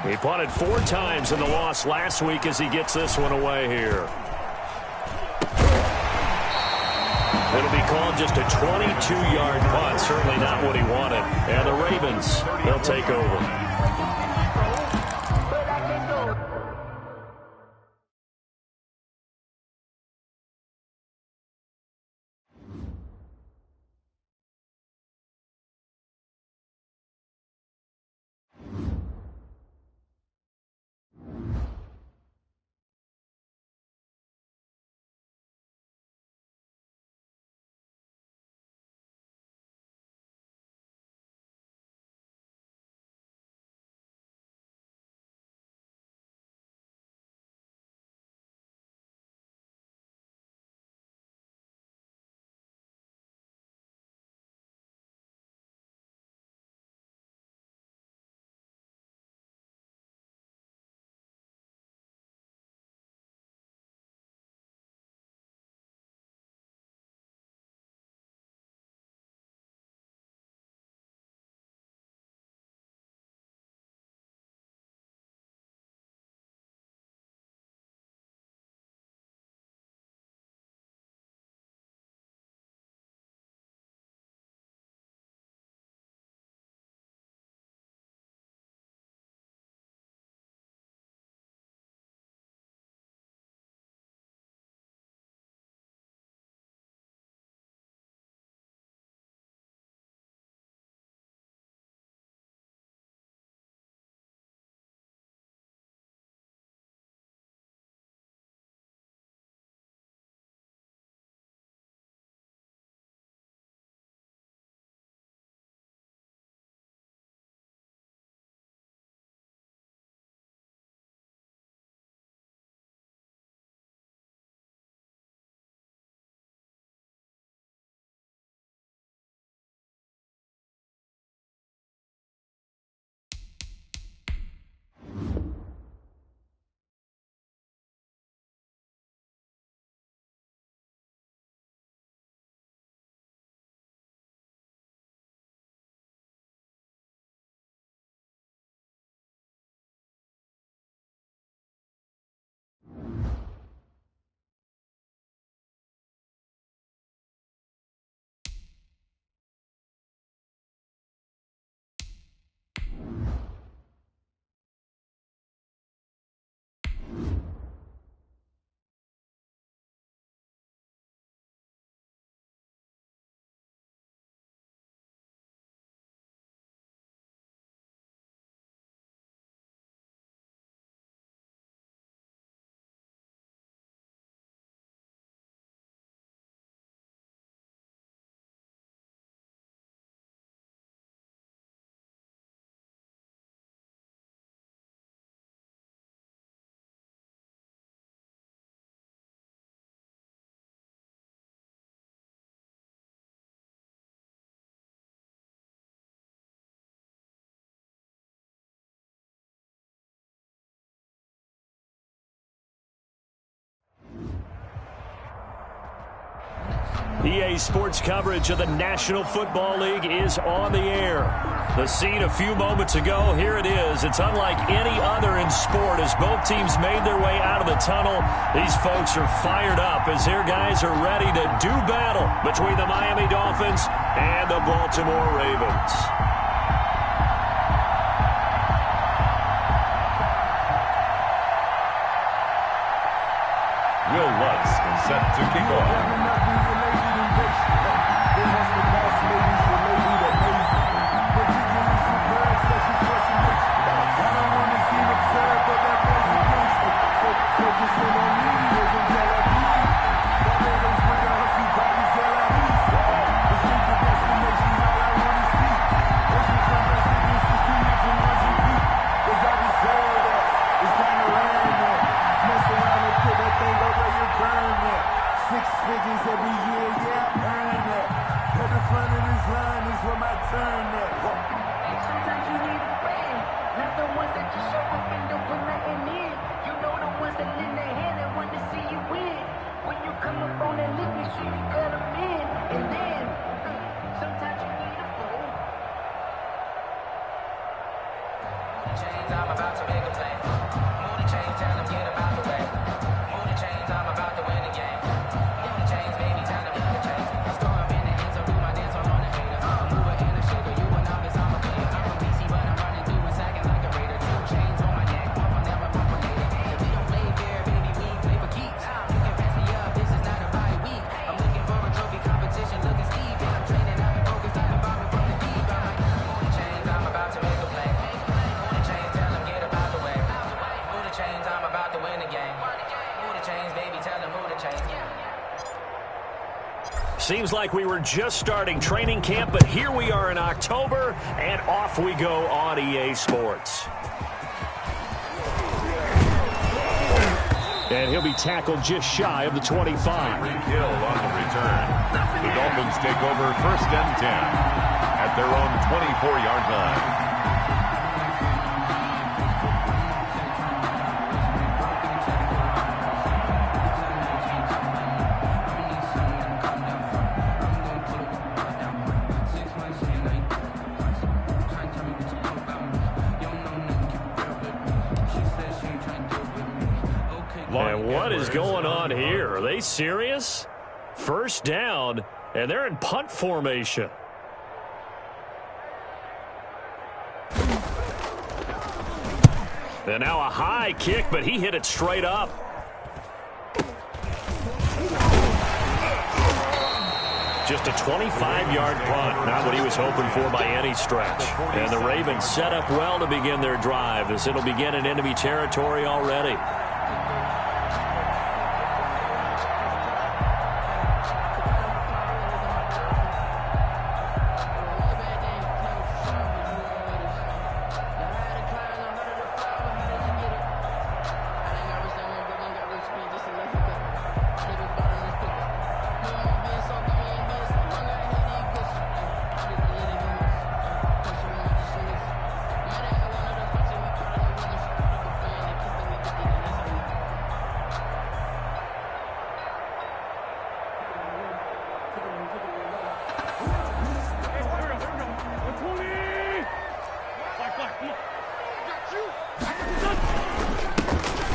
He punted 4 times in the loss last week as he gets this one away here. It'll be called just a 22-yard punt. Certainly not what he wanted. And the Ravens, they'll take over. EA Sports coverage of the National Football League is on the air. The scene a few moments ago, here it is. It's unlike any other in sport as both teams made their way out of the tunnel. These folks are fired up as their guys are ready to do battle between the Miami Dolphins and the Baltimore Ravens. Will Lutz is set to kick off. Seems like we were just starting training camp, but here we are in October, and off we go on EA Sports. And he'll be tackled just shy of the 25. Hill on the return. The Dolphins take over 1st and 10 at their own 24-yard line. And what is going on here? Are they serious? 1st down, and they're in punt formation. And now a high kick, but he hit it straight up. Just a 25-yard punt, not what he was hoping for by any stretch. And the Ravens set up well to begin their drive as it'll begin in enemy territory already.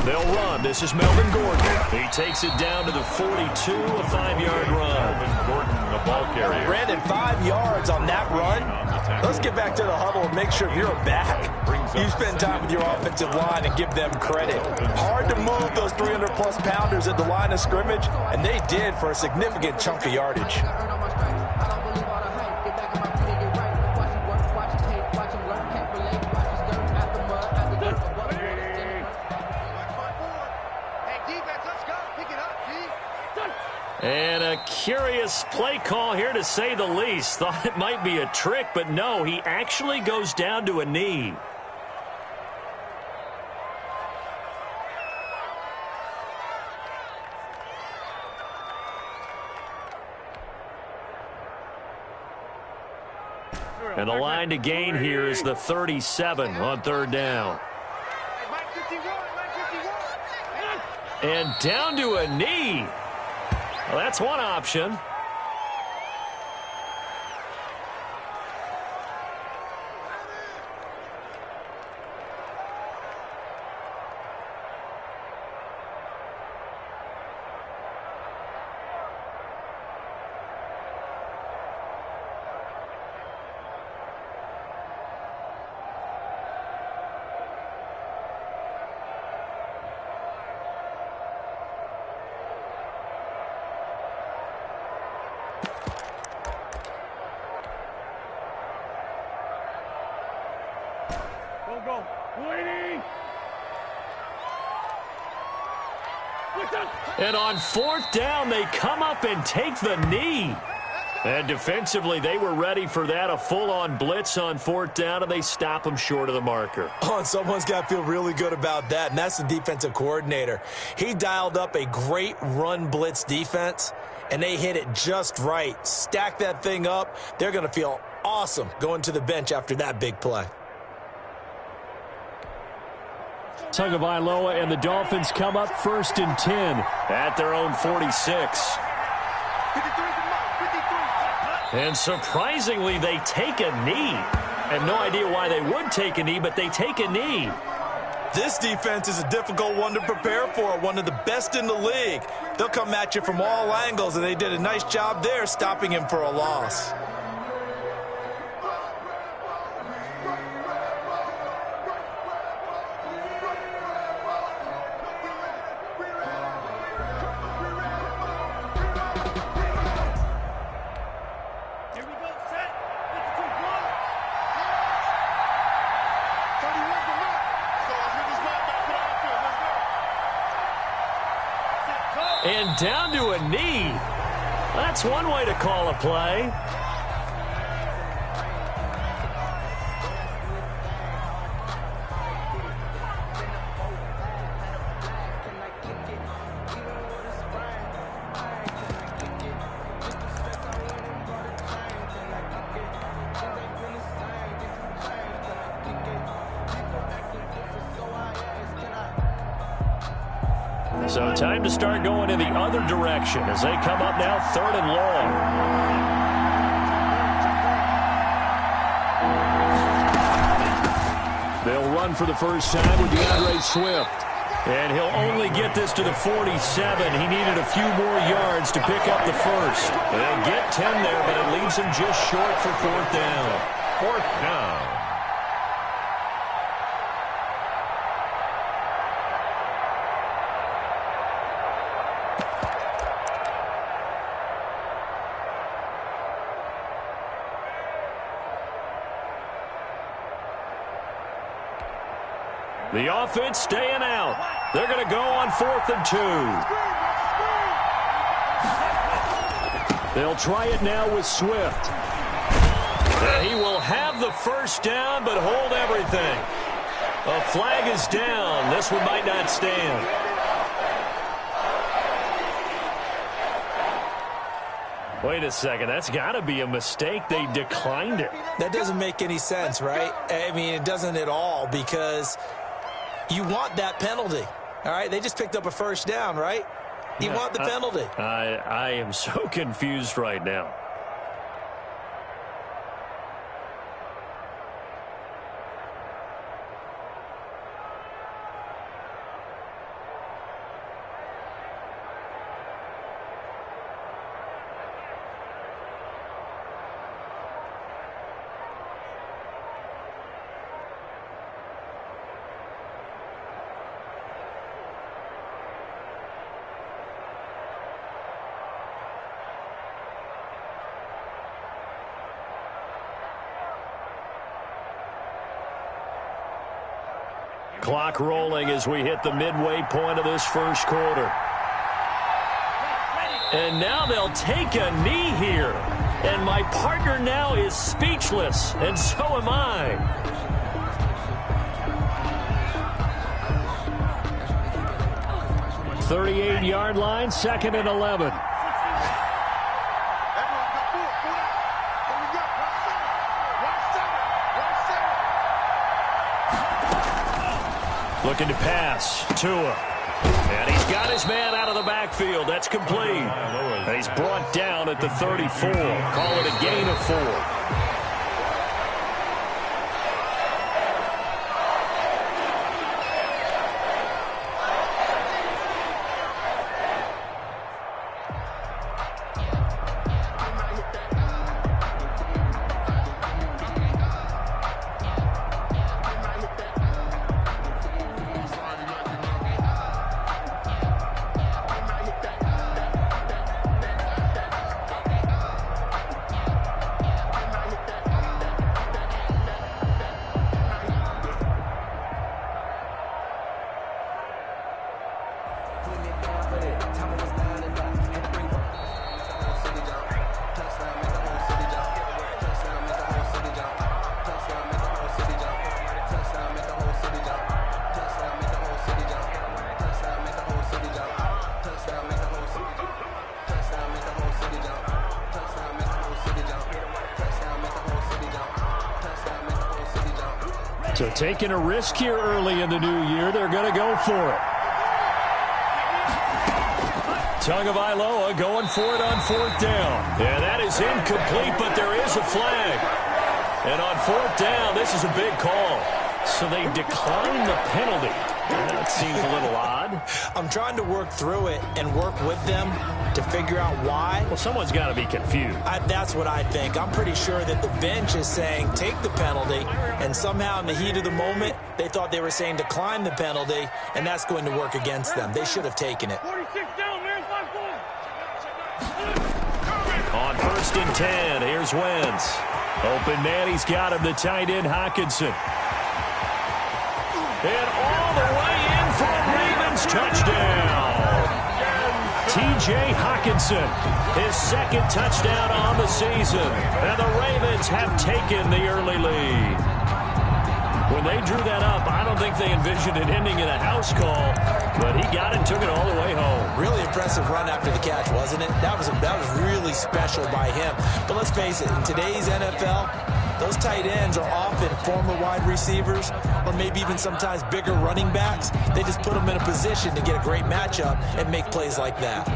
They'll run. This is Melvin Gordon. He takes it down to the 42, a 5-yard run. Melvin Gordon, the ball carrier. Brandon, 5 yards on that run. Let's get back to the huddle and make sure if you're back, you spend time with your offensive line and give them credit. Hard to move those 300-plus pounders at the line of scrimmage, and they did for a significant chunk of yardage. And a curious play call here, to say the least. Thought it might be a trick, but no, he actually goes down to a knee. And the line to gain here is the 37 on 3rd down. And down to a knee. Well, that's one option. Go. Waiting. And on fourth down, they come up and take the knee. And defensively, they were ready for that, a full-on blitz on fourth down, and they stop them short of the marker. Oh, and someone's got to feel really good about that, and that's the defensive coordinator. He dialed up a great run blitz defense, and they hit it just right. Stack that thing up. They're going to feel awesome going to the bench after that big play. Tagovailoa and the Dolphins come up 1st and 10 at their own 46. And surprisingly, they take a knee. I have no idea why they would take a knee, but they take a knee. This defense is a difficult one to prepare for, one of the best in the league. They'll come at you from all angles, and they did a nice job there stopping him for a loss. And down to a knee. That's one way to call a play. So time to start going in the other direction as they come up now 3rd and long. They'll run for the first time with DeAndre Swift. And he'll only get this to the 47. He needed a few more yards to pick up the first. They'll get 10 there, but it leaves him just short for 4th down. 4th down. The offense staying out. They're going to go on 4th and 2. They'll try it now with Swift. And he will have the first down, but hold everything. A flag is down. This one might not stand. Wait a second. That's got to be a mistake. They declined it. That doesn't make any sense, right? I mean, it doesn't at all, because you want that penalty. All right, they just picked up a first down, right? You want the penalty. I am so confused right now. Clock rolling as we hit the midway point of this first quarter. And now they'll take a knee here. And my partner now is speechless, and so am I. .38-yard line, 2nd and 11. Looking to pass. Tua. And he's got his man out of the backfield. That's complete. And he's brought down at the 34. Call it a gain of 4. So taking a risk here early in the new year, they're going to go for it. Tagovailoa going for it on 4th down. And that is incomplete, but there is a flag. And on 4th down, this is a big call. So they decline the penalty. That seems a little odd. I'm trying to work through it and work with them to figure out why. Well, someone's got to be confused. That's what I think. I'm pretty sure that the bench is saying take the penalty, and somehow in the heat of the moment, they thought they were saying decline the penalty, and that's going to work against them. They should have taken it. 46 down, man. 5-4. On 1st and 10, here's Wentz. Open man, he's got him, the tight end, Hockenson. And all the way in for a Ravens touchdown. T.J. Hockenson, his 2nd touchdown on the season. And the Ravens have taken the early lead. When they drew that up, I don't think they envisioned it ending in a house call, but he got it, took it all the way home. Really impressive run after the catch, wasn't it? That was really special by him. But let's face it, in today's NFL, those tight ends are often former wide receivers or maybe even sometimes bigger running backs. They just put them in a position to get a great matchup and make plays like that.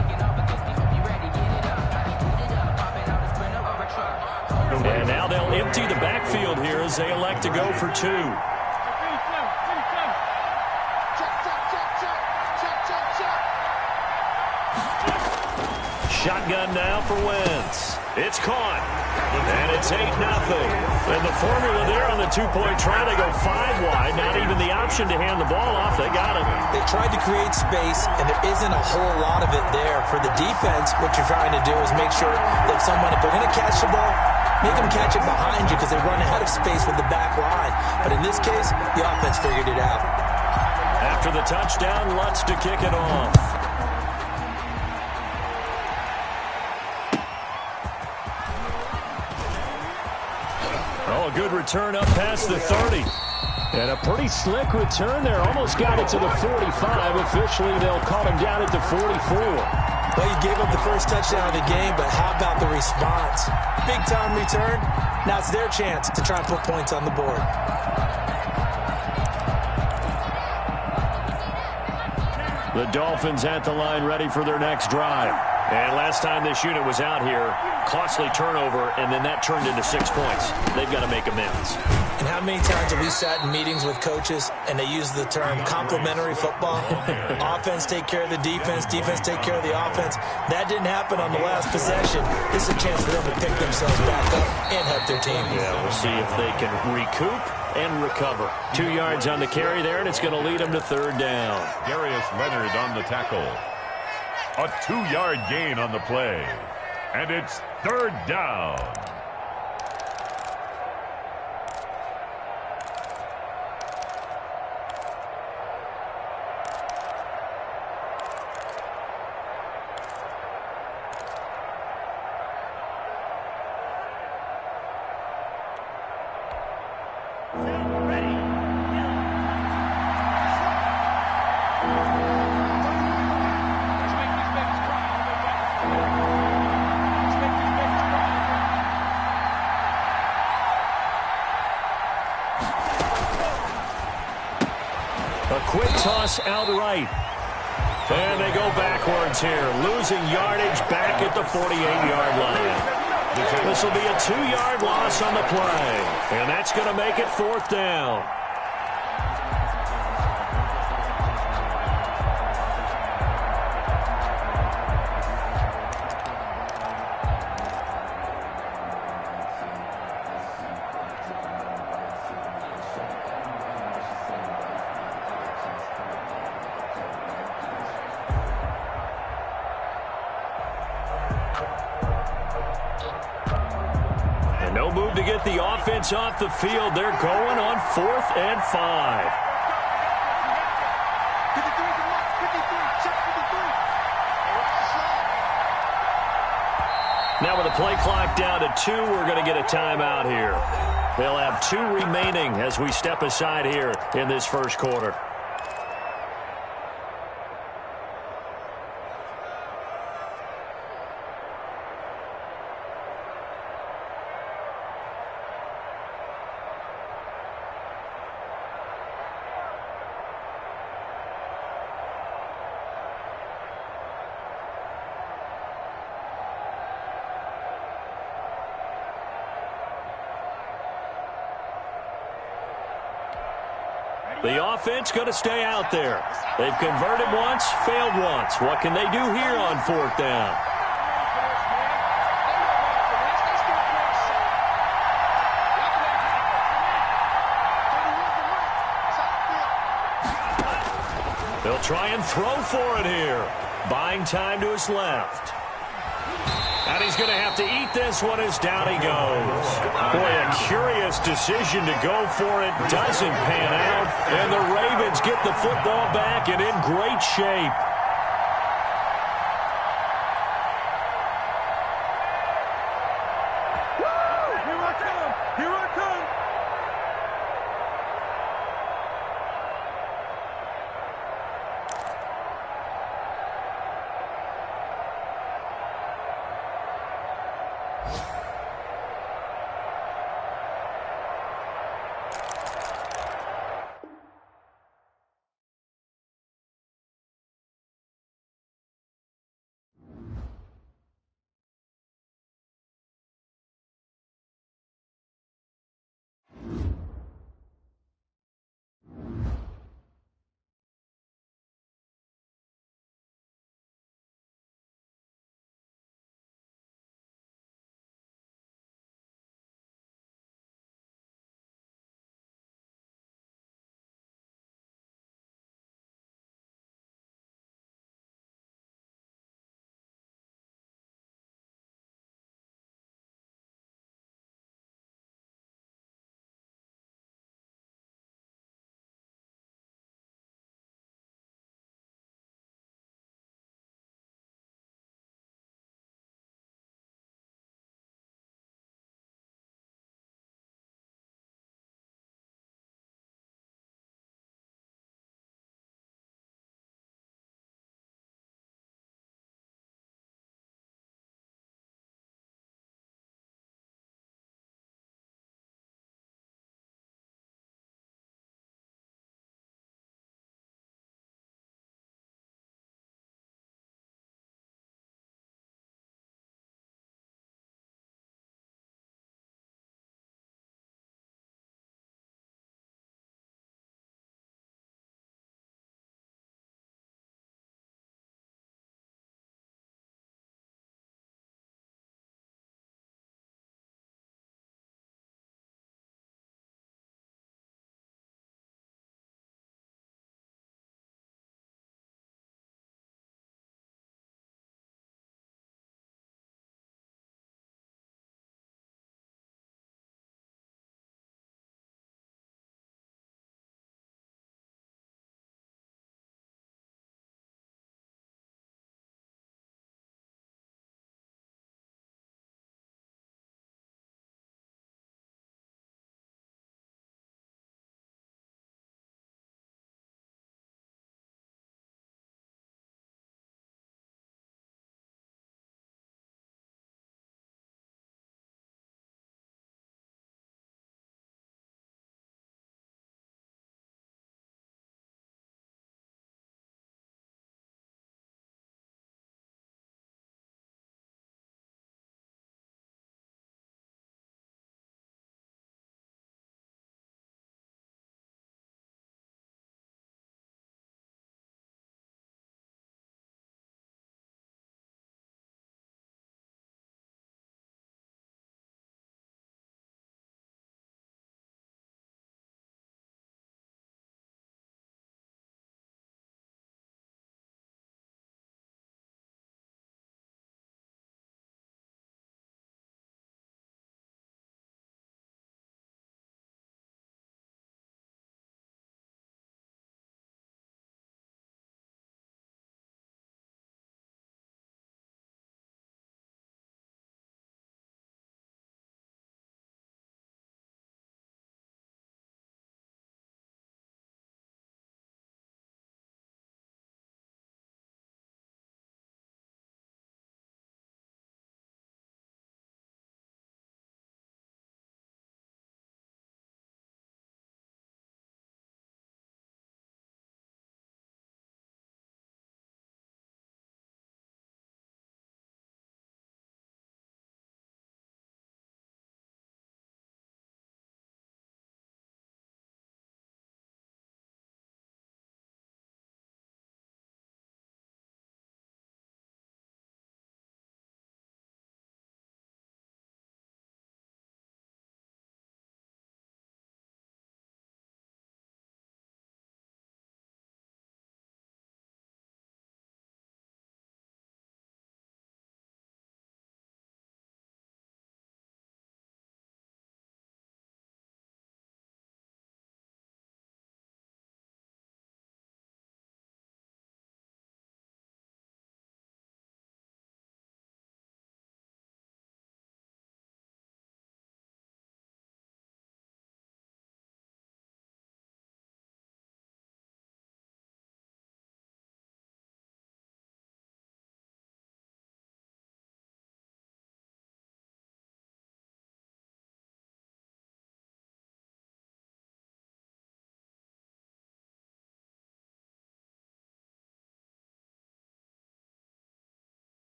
And now they'll empty the backfield here as they elect to go for 2. Shotgun now for Wentz. It's caught. And it's 8-0. And the formula there on the 2-point try, they go 5 wide. Not even the option to hand the ball off. They got it. They tried to create space, and there isn't a whole lot of it there. For the defense, what you're trying to do is make sure that if they're going to catch the ball, make them catch it behind you because they run out of space with the back line. But in this case, the offense figured it out. After the touchdown, Lutz to kick it off. Oh, a good return up past the 30. And a pretty slick return there. Almost got it to the 45. Officially, they'll call him down at the 44. Well, you gave up the first touchdown of the game, but how about the response? Big-time return. Now it's their chance to try and put points on the board. The Dolphins at the line ready for their next drive. And last time this unit was out here, costly turnover, and then that turned into 6 points. They've got to make amends. And how many times have we sat in meetings with coaches and they use the term complementary football? Offense take care of the defense, defense take care of the offense. That didn't happen on the last possession. This is a chance for them to pick themselves back up and help their team. Yeah, we'll see if they can recoup and recover. 2 yards on the carry there, and it's going to lead them to 3rd down. Darius Leonard on the tackle. A 2-yard gain on the play. And it's 3rd down. A quick toss outright. And they go backwards here, losing yardage back at the 48-yard line. This will be a 2-yard loss on the play. And that's going to make it 4th down. No move to get the offense off the field. They're going on 4th and 5. Now with the play clock down to 2, we're going to get a timeout here. They'll have 2 remaining as we step aside here in this first quarter. The offense going to stay out there. They've converted once, failed once. What can they do here on 4th down? They'll try and throw for it here. Buying time to his left. And he's going to have to eat this one as down he goes. Boy, a curious decision to go for it. Doesn't pan out. And the Ravens get the football back and in great shape.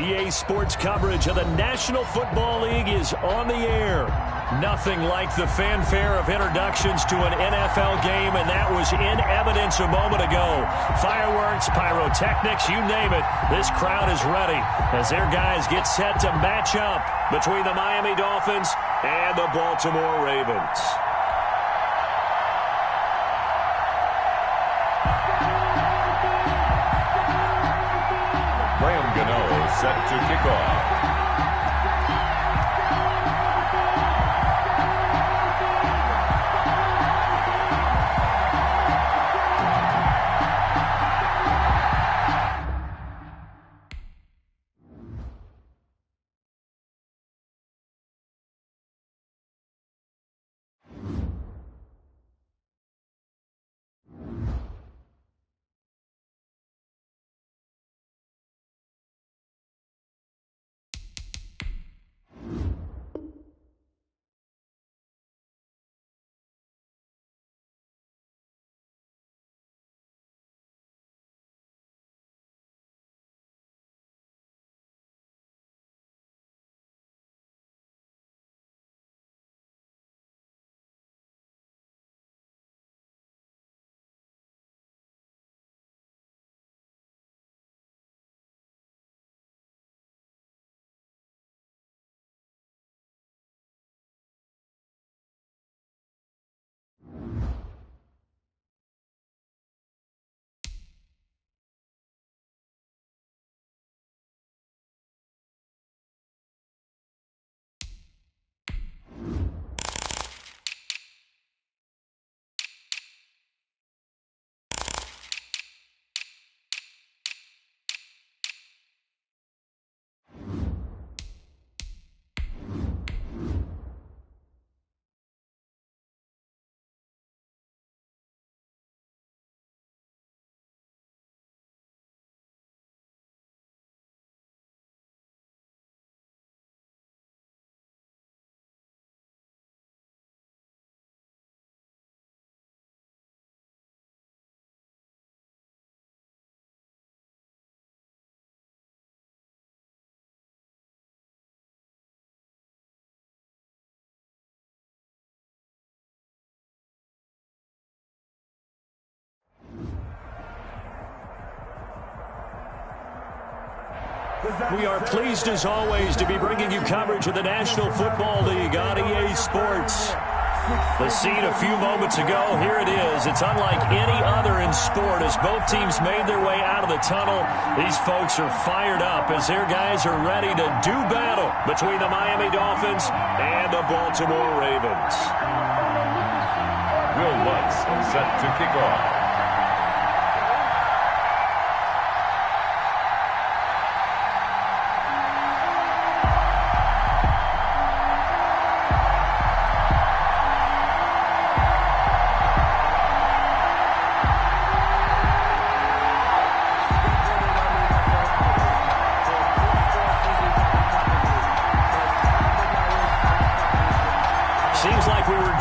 EA Sports coverage of the National Football League is on the air. Nothing like the fanfare of introductions to an NFL game, and that was in evidence a moment ago. Fireworks, pyrotechnics, you name it. This crowd is ready as their guys get set to match up between the Miami Dolphins and the Baltimore Ravens. Set to kick off. We are pleased, as always, to be bringing you coverage of the National Football League on EA Sports. The scene a few moments ago, here it is. It's unlike any other in sport as both teams made their way out of the tunnel. These folks are fired up as their guys are ready to do battle between the Miami Dolphins and the Baltimore Ravens. Will Lutz set to kick off.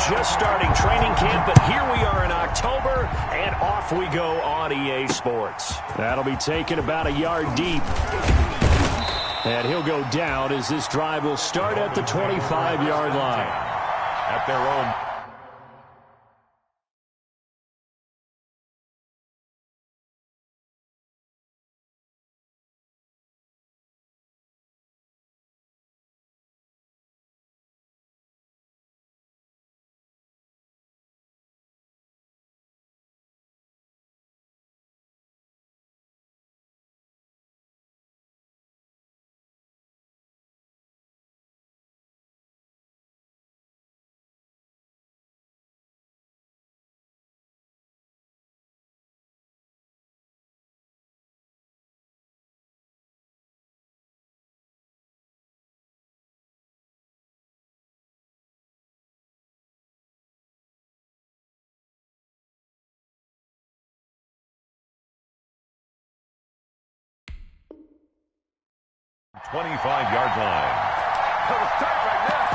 Just starting training camp, but here we are in October, and off we go on EA Sports. That'll be taken about a yard deep. And he'll go down as this drive will start at the 25-yard line. At their own. .25-yard line. That was tight right now.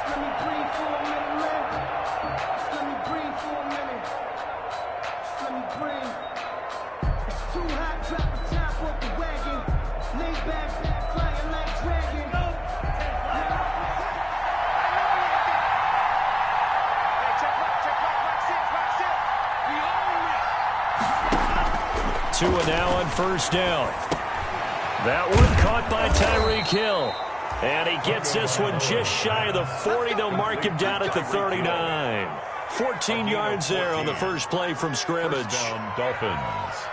Let me breathe for a minute, man. Let me breathe for a minute. Let me breathe. Tua now on first down. That one caught by Tyreek Hill. And he gets this one just shy of the 40. They'll mark him down at the 39. 14 yards there on the first play from scrimmage. First down, Dolphins.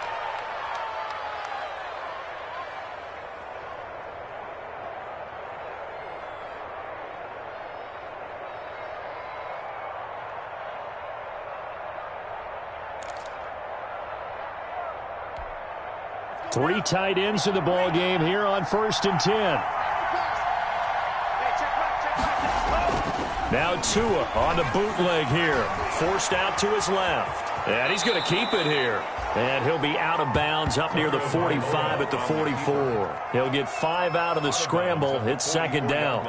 Three tight ends in the ball game here on 1st and 10. Now Tua on the bootleg here. Forced out to his left. And he's going to keep it here. And he'll be out of bounds up near the 45 at the 44. He'll get 5 out of the scramble. It's 2nd down.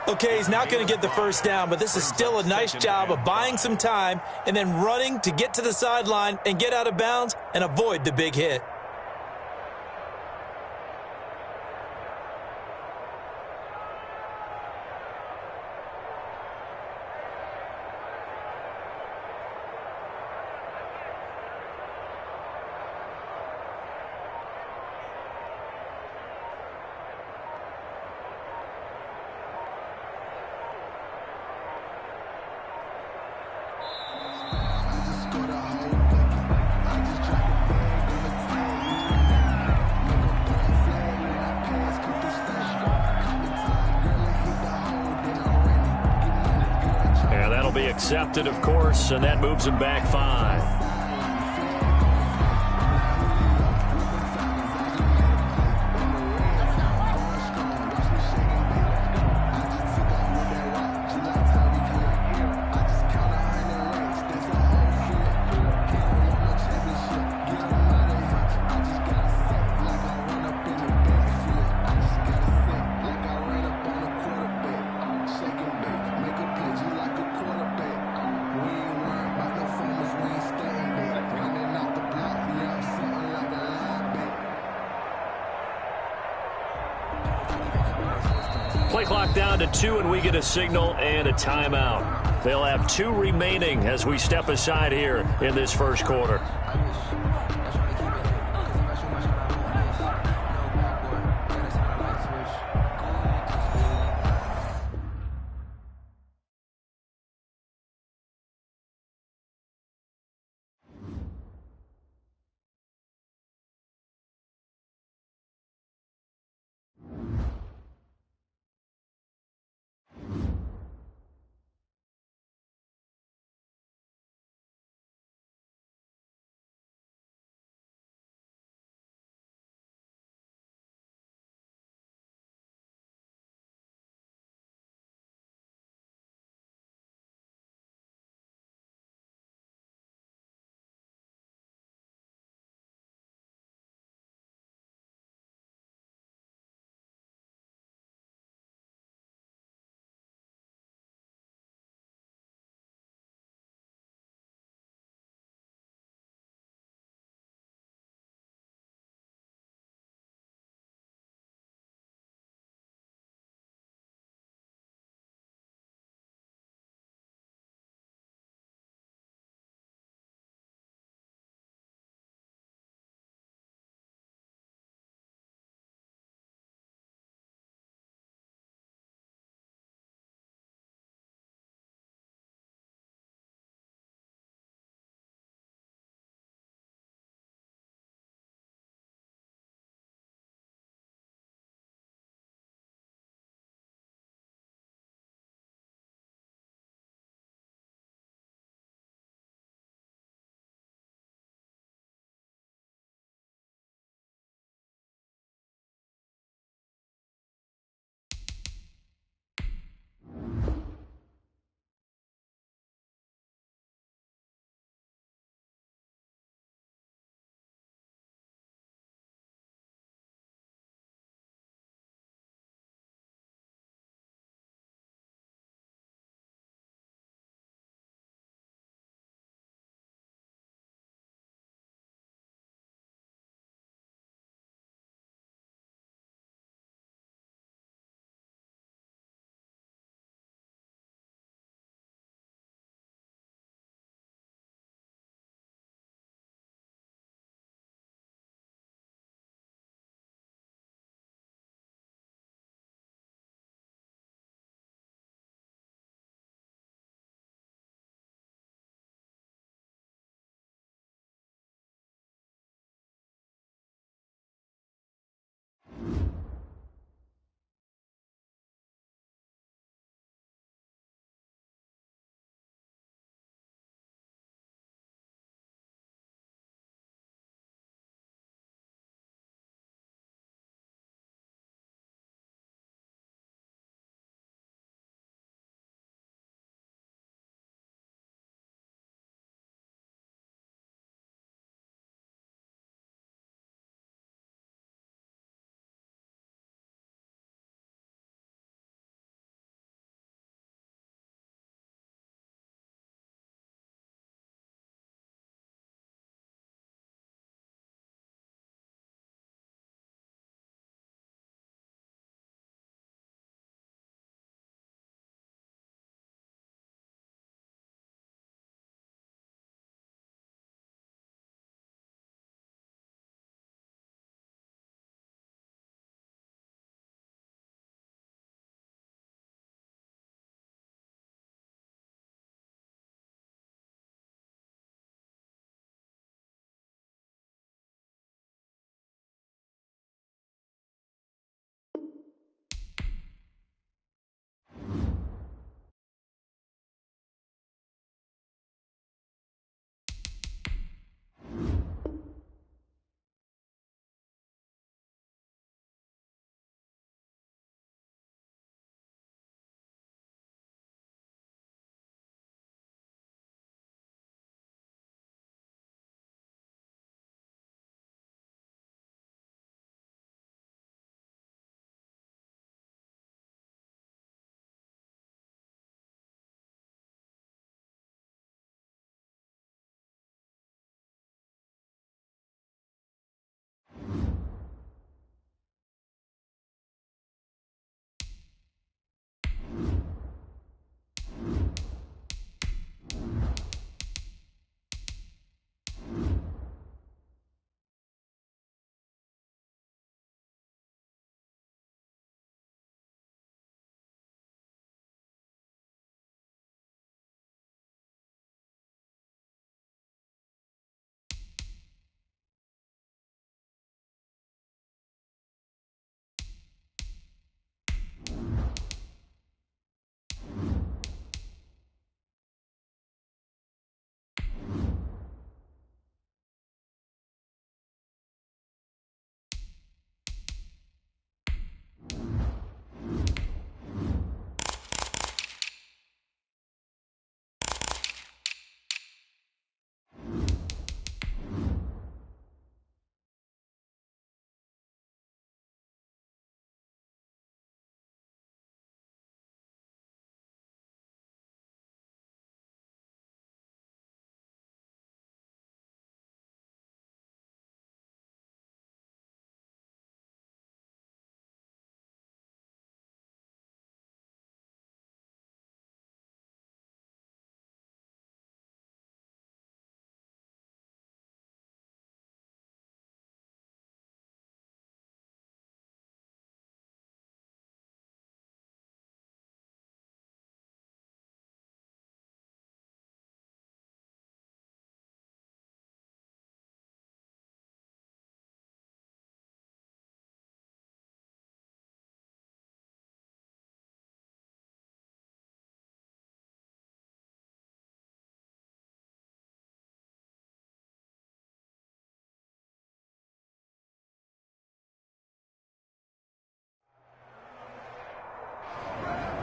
Okay, he's not going to get the first down, but this is still a nice job of buying some time and then running to get to the sideline and get out of bounds and avoid the big hit. Accepted, of course, and that moves him back 5. Play clock down to 2, and we get a signal and a timeout. They'll have 2 remaining as we step aside here in this first quarter.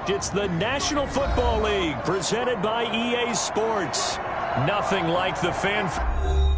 correct. It's the National Football League presented by EA Sports. Nothing like the fan.